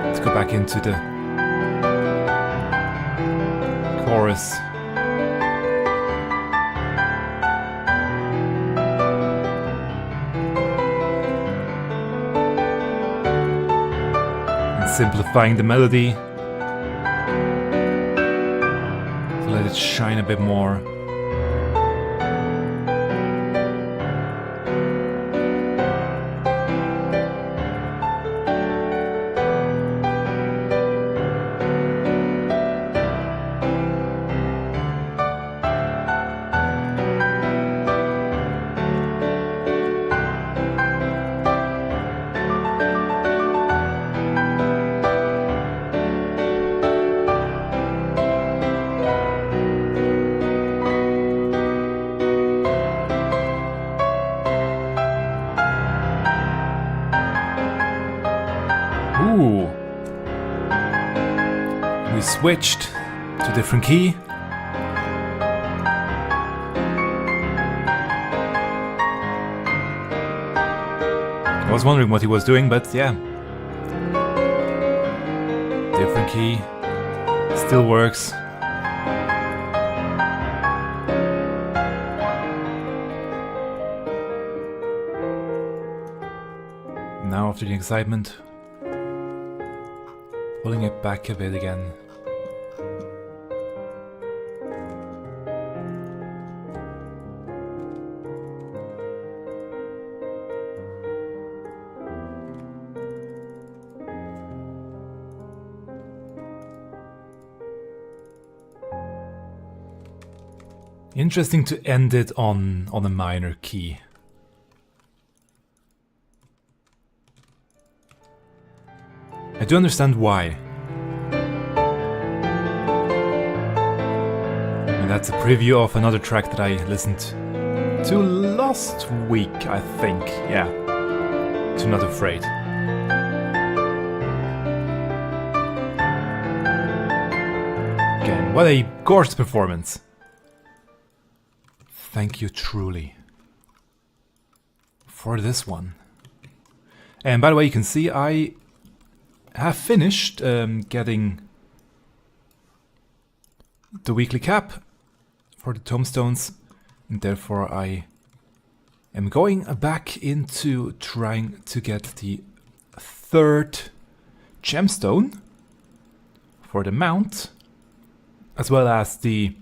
Let's go back into the chorus. And simplifying the melody. Let it shine a bit more. Ooh. We switched to different key. I was wondering what he was doing, but yeah. Different key. Still works. after the excitement. Pulling it back a bit again. Interesting to end it on a minor key. I do understand why. And that's a preview of another track that I listened to last week, I think. Yeah. To Not Afraid. Again, what a gorgeous performance. Thank you truly for this one. And by the way, you can see I have finished getting the weekly cap for the tomestones, and therefore I am going back into trying to get the third gemstone for the mount, as well as the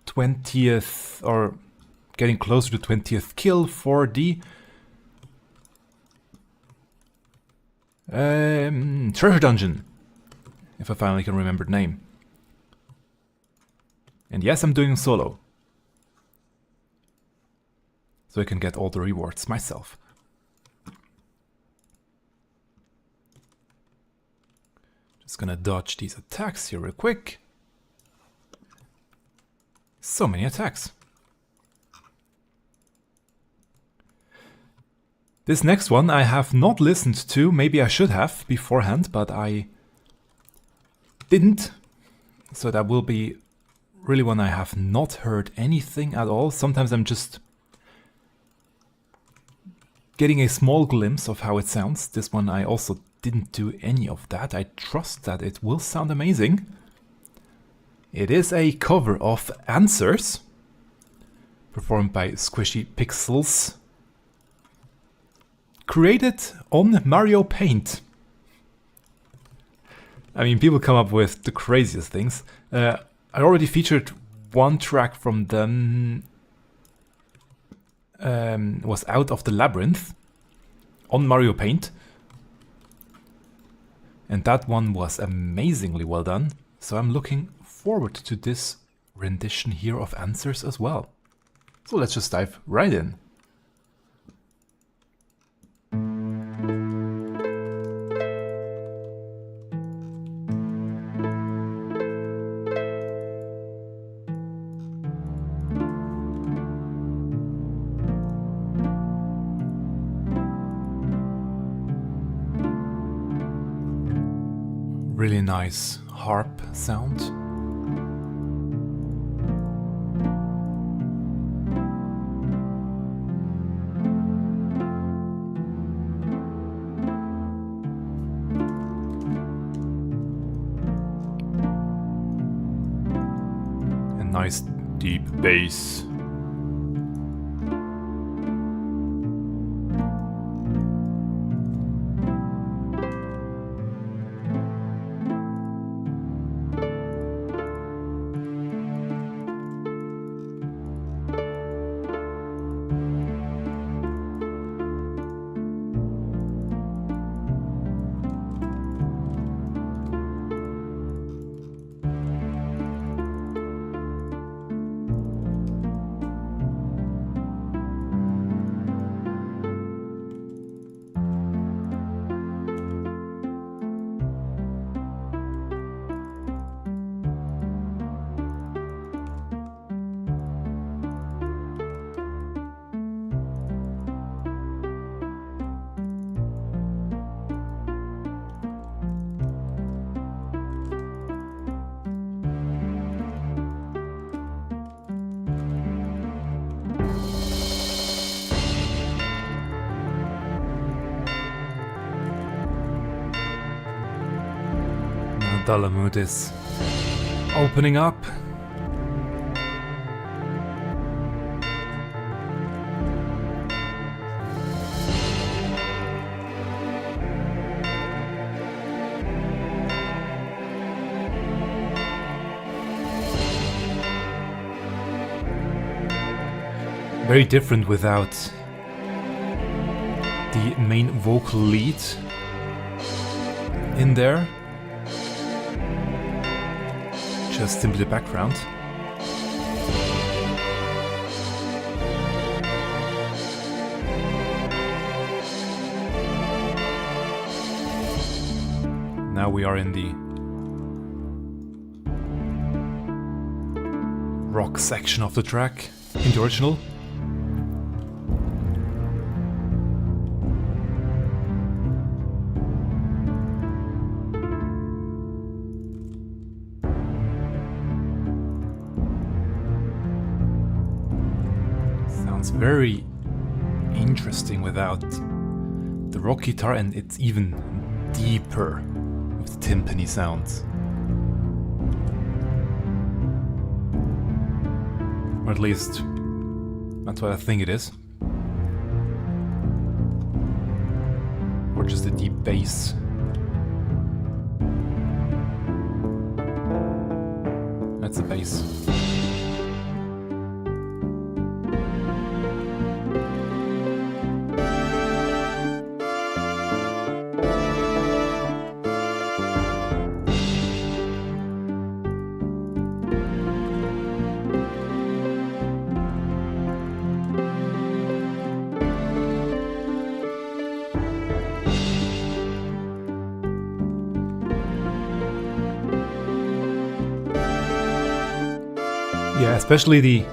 20th, or getting closer to 20th kill for the treasure dungeon, if I finally can remember the name. And yes, I'm doing solo, so I can get all the rewards myself. Just gonna dodge these attacks here real quick. So many attacks. This next one I have not listened to. Maybe I should have beforehand, but I didn't. So that will be really one I have not heard anything at all. Sometimes I'm just getting a small glimpse of how it sounds. This one I also didn't do any of that. I trust that it will sound amazing. It is a cover of Answers, performed by Squishy Pixelz, created on Mario Paint. I mean, people come up with the craziest things. I already featured one track from them, was Out of the Labyrinth, on Mario Paint. And that one was amazingly well done, so I'm looking forward to this rendition here of Answers as well. So let's just dive right in. Really nice harp sound. A nice deep bass. Dalamud is opening up. Very different without the main vocal lead in there. Just simply the background. Now we are in the rock section of the track in the original. Sounds very interesting without the rock guitar, and it's even deeper with timpani sounds. Or at least, that's what I think it is. Or just a deep bass. That's the bass. Yeah, especially the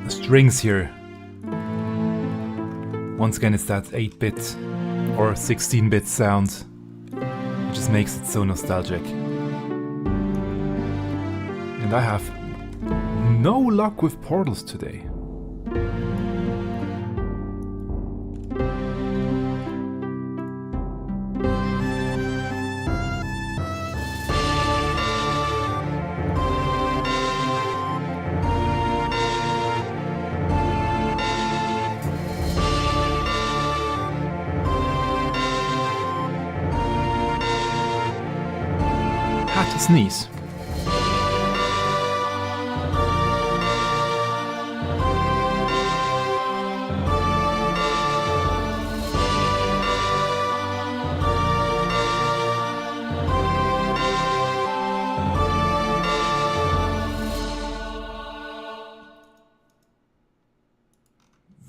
strings here. Once again, it's that 8-bit or 16-bit sound. It just makes it so nostalgic. And I have no luck with portals today. Sneeze.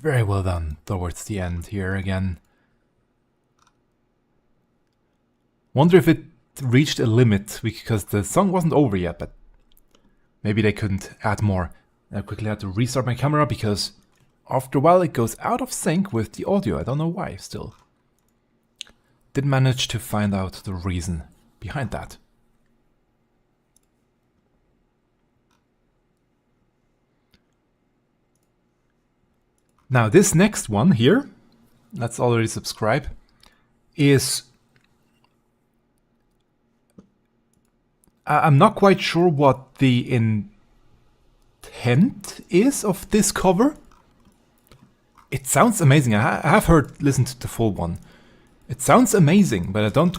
Very well done towards the end here again. Wonder if it reached a limit because the song wasn't over yet, but maybe they couldn't add more. I quickly had to restart my camera because after a while it goes out of sync with the audio. I don't know why still. Didn't manage to find out the reason behind that. Now this next one here, let's already subscribe, is I'm not quite sure what the intent is of this cover. It sounds amazing. I have listened to the full one. It sounds amazing, but I don't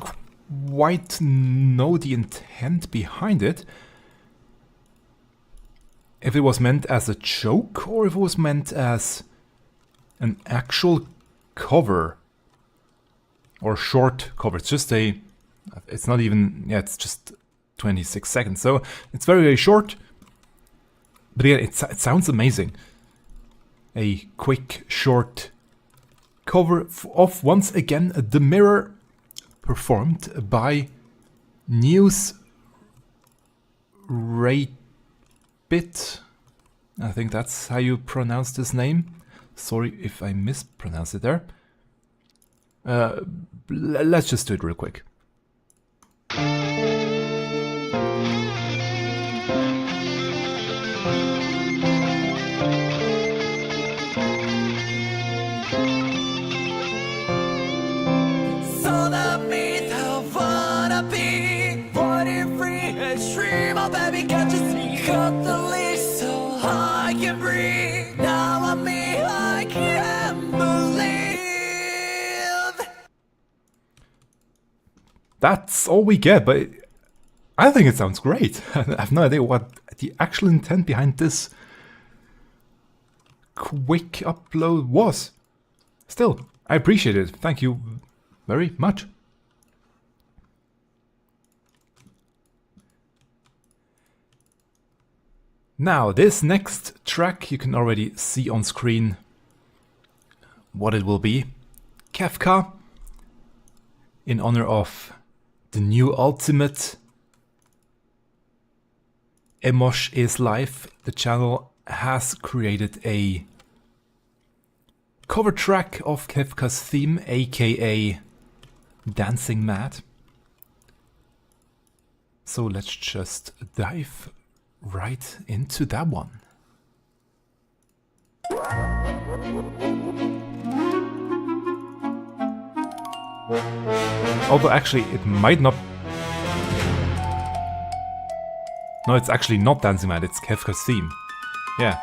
quite know the intent behind it. If it was meant as a joke or if it was meant as an actual cover or short cover. It's not even, yeah, it's just 26 seconds, so it's very, very short, but again, it sounds amazing. A quick, short cover of, once again, The Mirror, performed by Neath Dark. I think that's how you pronounce this name. Sorry if I mispronounced it there. Let's just do it real quick. Baby, can't you see? Cut the leash so I can breathe. Now I'm me, I can't believe. That's all we get, but I think it sounds great. I have no idea what the actual intent behind this quick upload was. Still, I appreciate it. Thank you very much. Now, this next track you can already see on screen what it will be. Kefka, in honor of the new ultimate EmoshisLive, the channel has created a cover track of Kefka's theme, aka Dancing Mad. So let's just dive right into that one. Although actually it might not... No, it's actually not Dancing Mad, it's Kefka's theme. Yeah.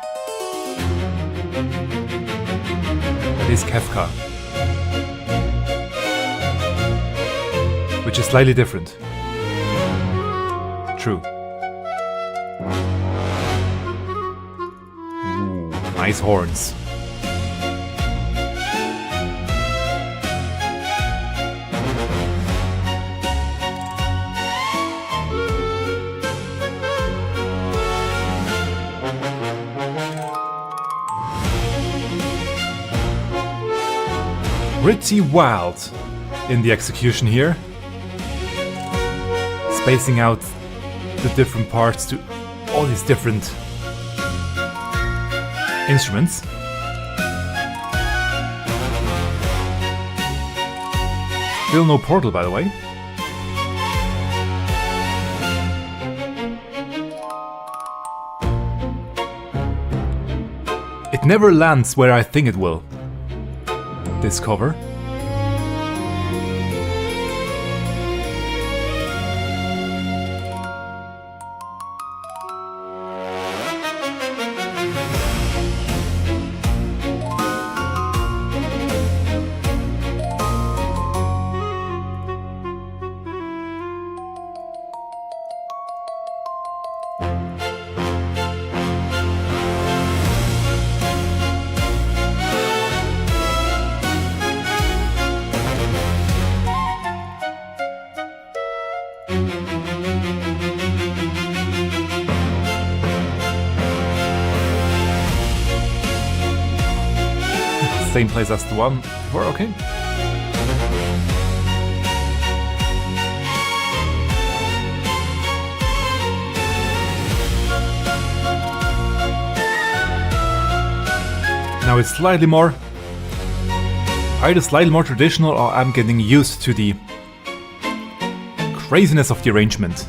It is Kefka. Which is slightly different. True. Ooh, nice horns. Pretty wild in the execution here. Spacing out the different parts to all these different instruments. Still no portal, by the way. It never lands where I think it will. This cover. Same place as the one before, okay. Now it's slightly more, either slightly more traditional or I'm getting used to the craziness of the arrangement.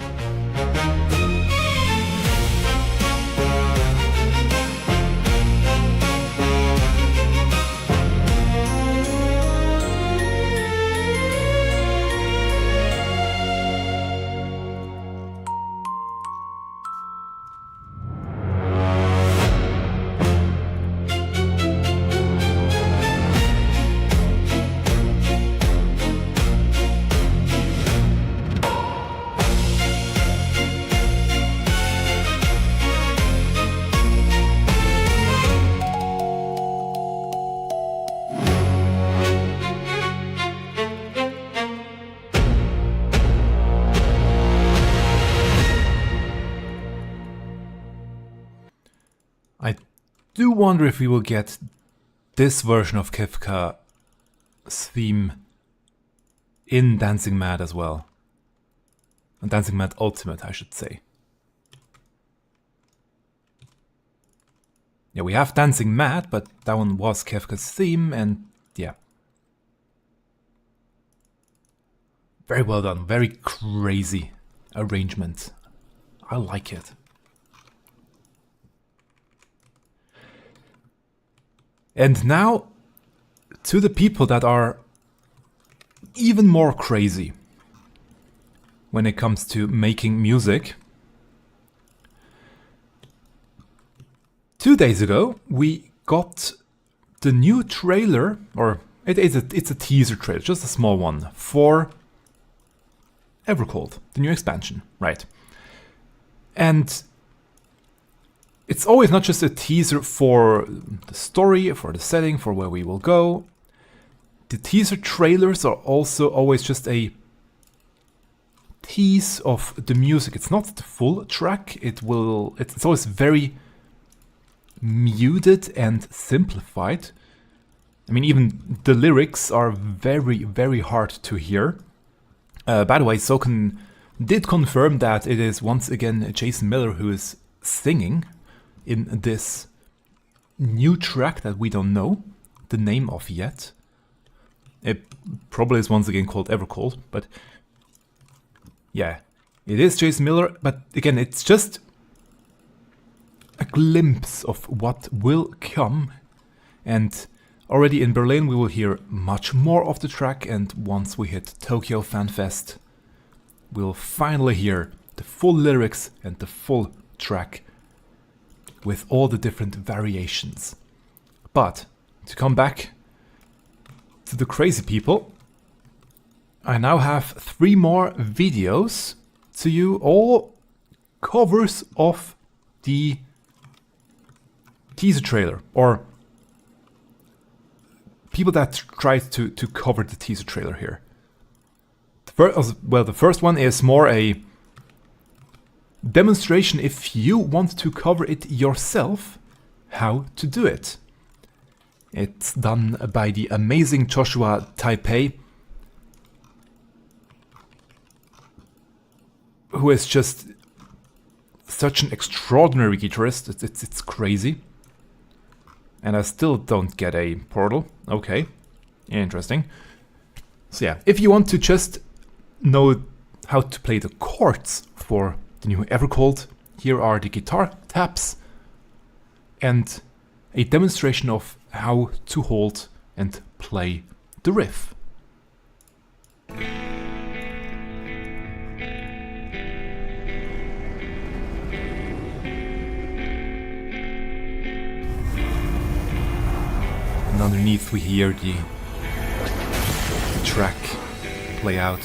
I do wonder if we will get this version of Kefka's theme in Dancing Mad as well. Dancing Mad Ultimate, I should say. Yeah, we have Dancing Mad, but that one was Kefka's theme, and yeah. Very well done, very crazy arrangement. I like it. And now, to the people that are even more crazy when it comes to making music. 2 days ago, we got the new trailer, or it's a teaser trailer, just a small one, for EVERCOLD, the new expansion, right? And it's always not just a teaser for the story, for the setting, for where we will go. The teaser trailers are also always just a tease of the music. It's not the full track. It's always very muted and simplified. I mean, even the lyrics are very, very hard to hear. By the way, Soken did confirm that it is once again Jason Miller who is singing in this new track that we don't know the name of yet. It probably is once again called EVERCOLD, but yeah, it is Jason Miller, but again, it's just a glimpse of what will come, and already in Berlin we will hear much more of the track, and once we hit Tokyo Fan Fest, we'll finally hear the full lyrics and the full track with all the different variations. But to come back to the crazy people, I now have 3 more videos to you, all covers of the teaser trailer, or people that tried to cover the teaser trailer here. The first one is more a demonstration, if you want to cover it yourself, how to do it. It's done by the amazing Joshua Taipale, who is just such an extraordinary guitarist. It's crazy. And I still don't get a portal. Okay, interesting. So yeah, if you want to just know how to play the chords for the new EVERCOLD, here are the guitar tabs and a demonstration of how to hold and play the riff. And underneath we hear the track play out.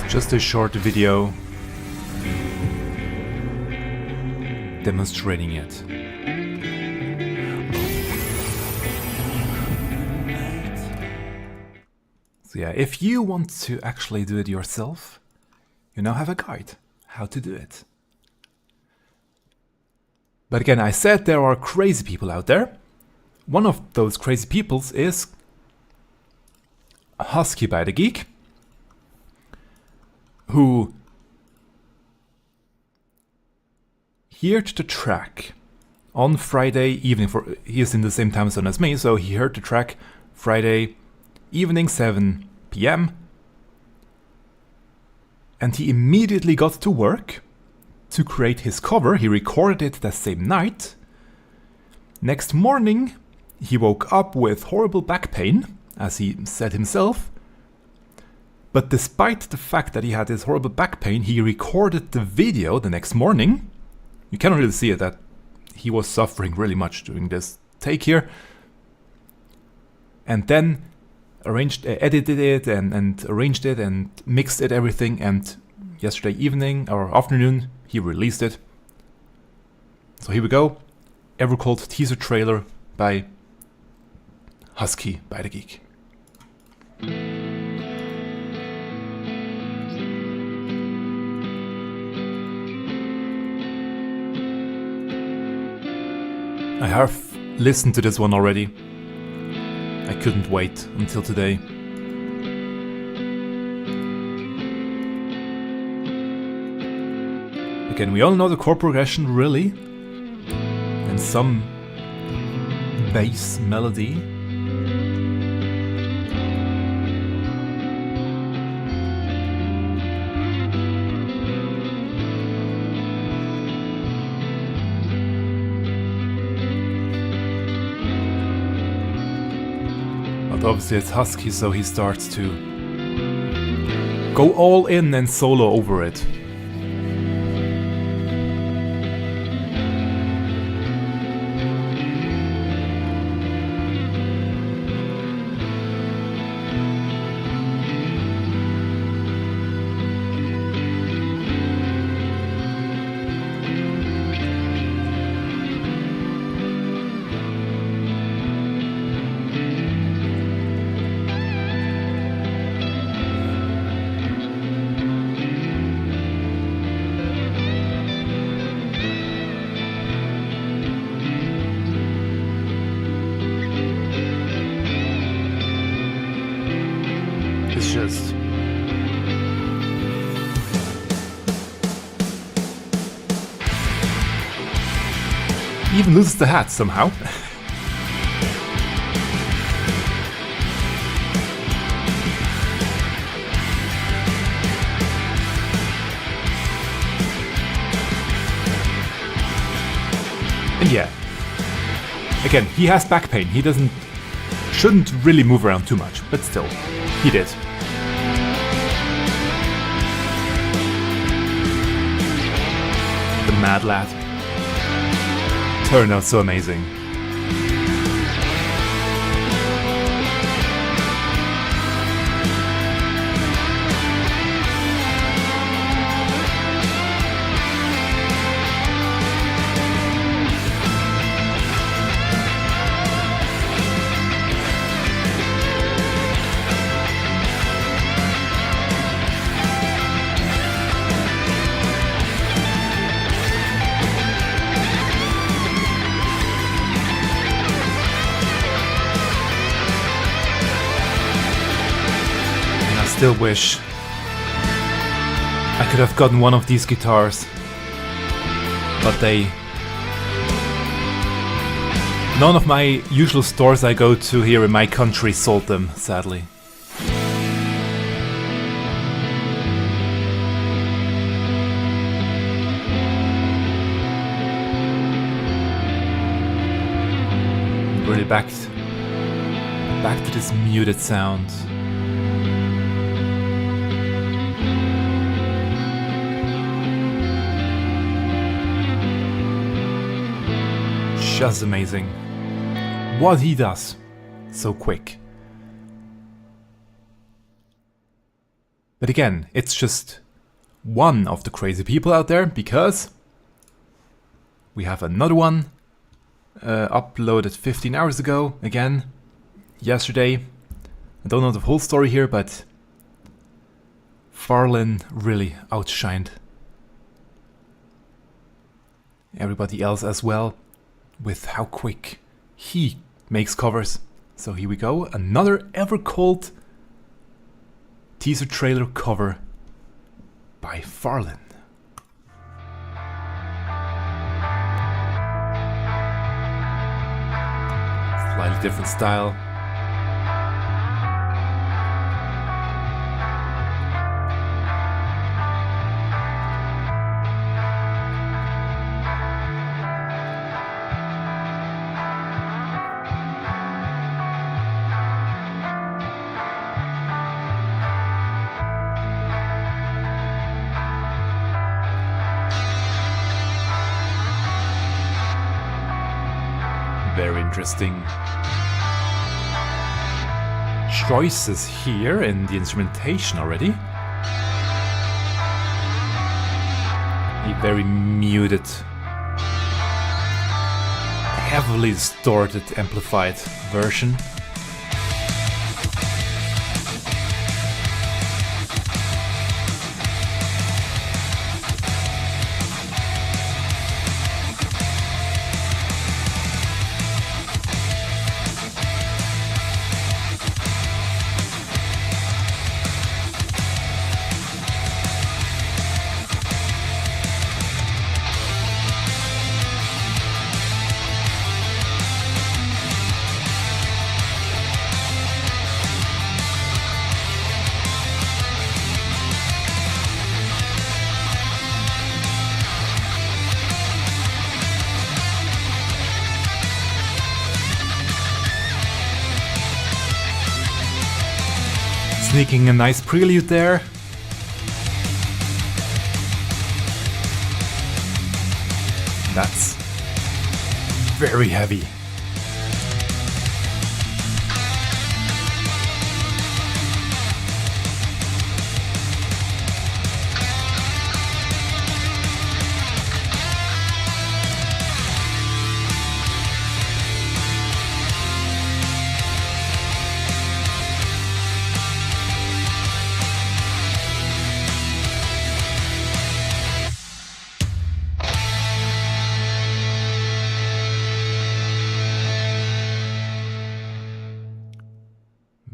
It's just a short video demonstrating it. So yeah, if you want to actually do it yourself, you now have a guide how to do it. But again, I said there are crazy people out there. One of those crazy peoples is Husky by the Geek, who heard the track on Friday evening. He is in the same time zone as me, so he heard the track Friday evening 7 p.m. and he immediately got to work to create his cover. He recorded it that same night. Next morning he woke up with horrible back pain, as he said himself. But despite the fact that he had this horrible back pain, he recorded the video the next morning. You cannot really see it, that he was suffering really much during this take here. And then edited it and arranged it and mixed it, everything. And yesterday evening or afternoon, he released it. So here we go. EVERCOLD teaser trailer by Husky by the Geek. I have listened to this one already. I couldn't wait until today. Again, we all know the chord progression really, and some bass melody. But obviously it's Husky, so he starts to go all in and solo over it. It's just... He even loses the hat somehow. And yeah, again, he has back pain. He shouldn't really move around too much, but still, he did. The mad lad turned out so amazing. I still wish I could have gotten one of these guitars, but none of my usual stores I go to here in my country sold them, sadly. Really back to this muted sound. Just amazing. What he does so quick. But again, it's just one of the crazy people out there, because we have another one uploaded 15 hours ago, again, yesterday. I don't know the whole story here, but Farlyn really outshined everybody else as well, with how quick he makes covers. So here we go, another EVERCOLD teaser trailer cover by Farlyn. Slightly different style. Very interesting choices here in the instrumentation already. A very muted, heavily distorted, amplified version. Sneaking a nice prelude there. That's very heavy.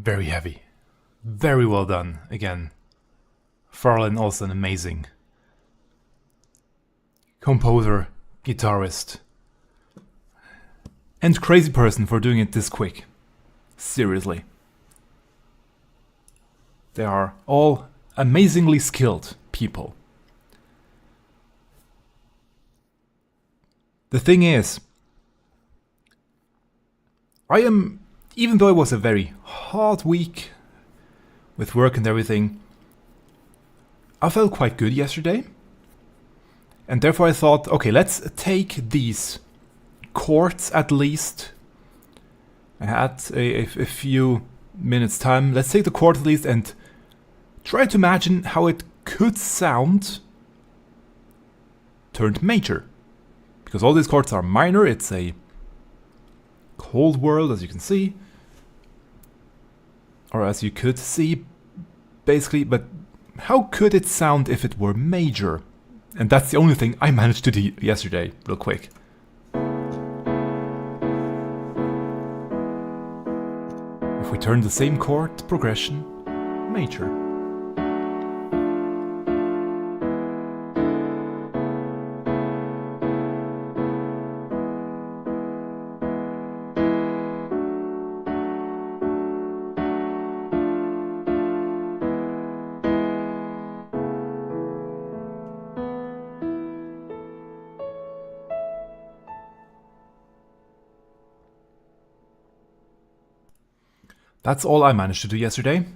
Very heavy. Very well done. Again, Farlyn also an amazing composer, guitarist, and crazy person for doing it this quick. Seriously. They are all amazingly skilled people. The thing is, even though it was a very hard week with work and everything, I felt quite good yesterday. And therefore I thought, okay, let's take these chords at least. I had a few minutes time. Let's take the chords at least and try to imagine how it could sound turned major. Because all these chords are minor, it's a cold world, as you can see. Or as you could see, basically, but how could it sound if it were major? And that's the only thing I managed to do yesterday, real quick. If we turn the same chord progression, major. That's all I managed to do yesterday.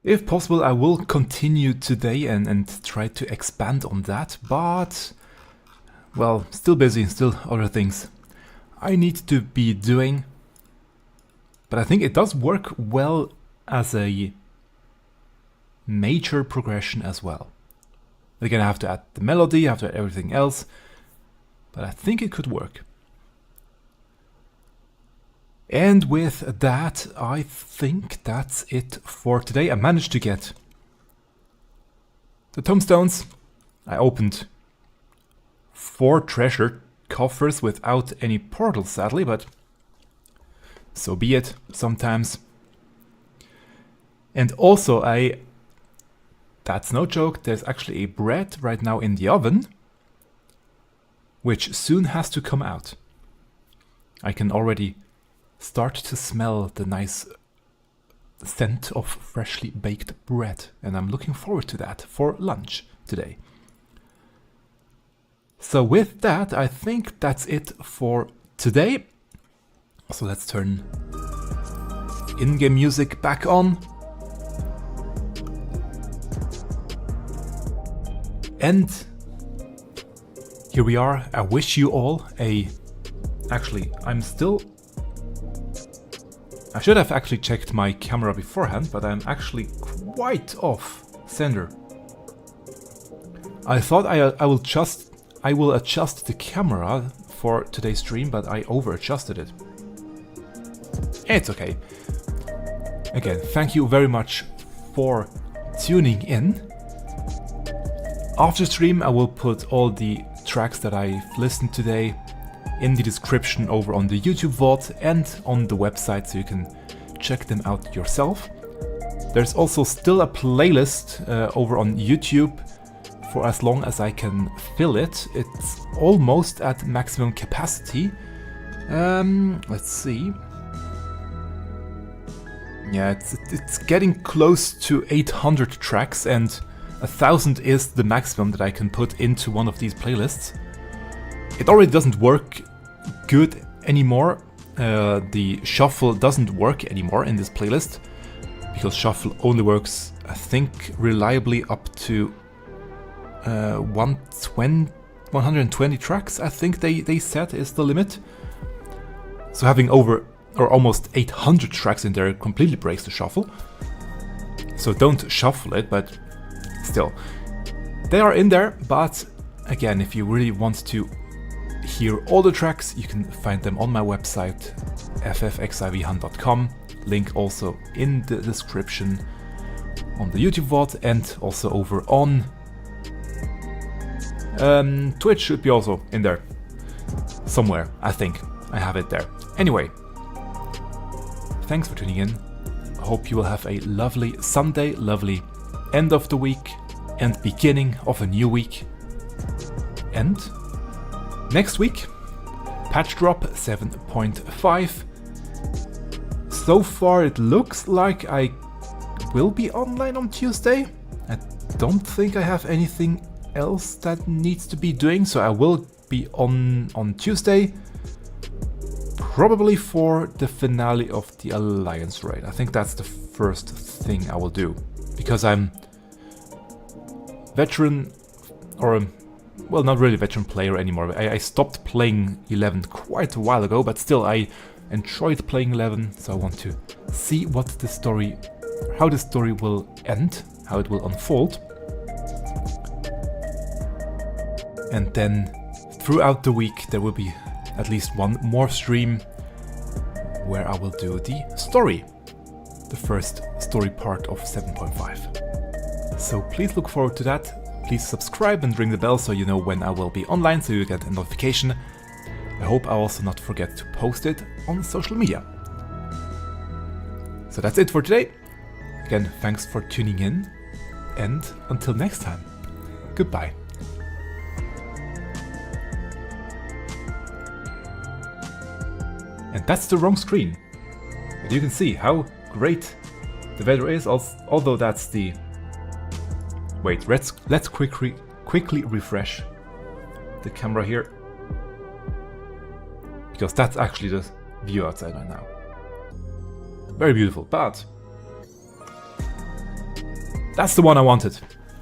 If possible, I will continue today and try to expand on that, but, well, still busy, still other things I need to be doing. But I think it does work well as a major progression as well. Again, I have to add the melody, I have to add everything else, but I think it could work. And with that, I think that's it for today. I managed to get the tomestones. I opened 4 treasure coffers without any portals, sadly, but so be it sometimes. And also, that's no joke, there's actually a bread right now in the oven, which soon has to come out. I can already start to smell the nice scent of freshly baked bread, and I'm looking forward to that for lunch today. So with that, I think that's it for today. So let's turn in-game music back on. And here we are. I wish you all Actually, I should have actually checked my camera beforehand, but I'm actually quite off center. I thought I will adjust the camera for today's stream, but I over-adjusted it. It's okay. Again, thank you very much for tuning in. After stream, I will put all the tracks that I've listened today in the description over on the YouTube vault and on the website, so you can check them out yourself. There's also still a playlist over on YouTube for as long as I can fill it. It's almost at maximum capacity. Let's see. Yeah, it's getting close to 800 tracks, and 1,000 is the maximum that I can put into one of these playlists. It already doesn't work good anymore, the shuffle doesn't work anymore in this playlist, because shuffle only works, I think, reliably up to 120 tracks, I think they said is the limit. So having over or almost 800 tracks in there completely breaks the shuffle. So don't shuffle it, but still. They are in there, but again, if you really want to hear all the tracks, you can find them on my website, ffxivhan.com. Link also in the description on the YouTube VOD, and also over on Twitch should be also in there somewhere, I think. I have it there. Anyway, thanks for tuning in. I hope you will have a lovely Sunday, lovely end of the week and beginning of a new week. And next week, patch drop 7.5. So far it looks like I will be online on Tuesday. I don't think I have anything else that needs to be doing, so I will be on Tuesday, probably for the finale of the Alliance raid. I think that's the first thing I will do, because I'm veteran, or well, not really veteran player anymore. I stopped playing 11 quite a while ago, but still I enjoyed playing 11, so I want to see what the story, how the story will end, how it will unfold. And then throughout the week there will be at least one more stream where I will do the story, the first story part of 7.5. So please look forward to that. Please subscribe and ring the bell so you know when I will be online, so you get a notification. I hope I also not forget to post it on social media. So that's it for today. Again, thanks for tuning in, and until next time, goodbye. And that's the wrong screen. But you can see how great the weather is, although that's the... Wait, let's quickly refresh the camera here, because that's actually the view outside right now. Very beautiful, but that's the one I wanted.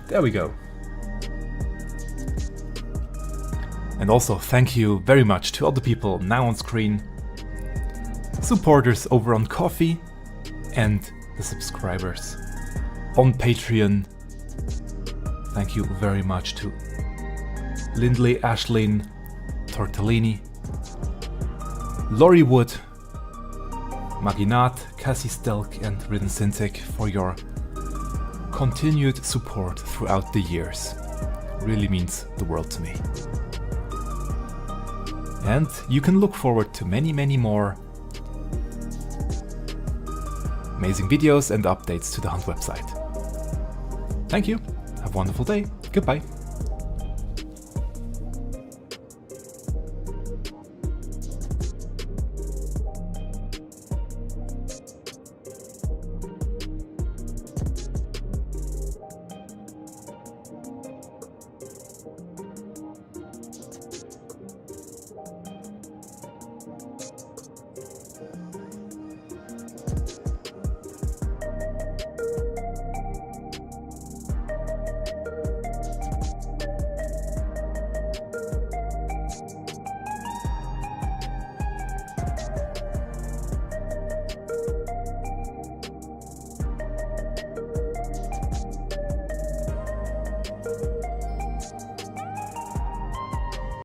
There we go. And also thank you very much to all the people now on screen, supporters over on Ko-fi, and the subscribers on Patreon. Thank you very much to Lindley, Ashlyn, Tortellini, Laurie Wood, Maginat, Cassie Stelk, and Ridden Syntek for your continued support throughout the years. Really means the world to me. And you can look forward to many more amazing videos and updates to the Hunt website. Thank you. Have a wonderful day. Goodbye.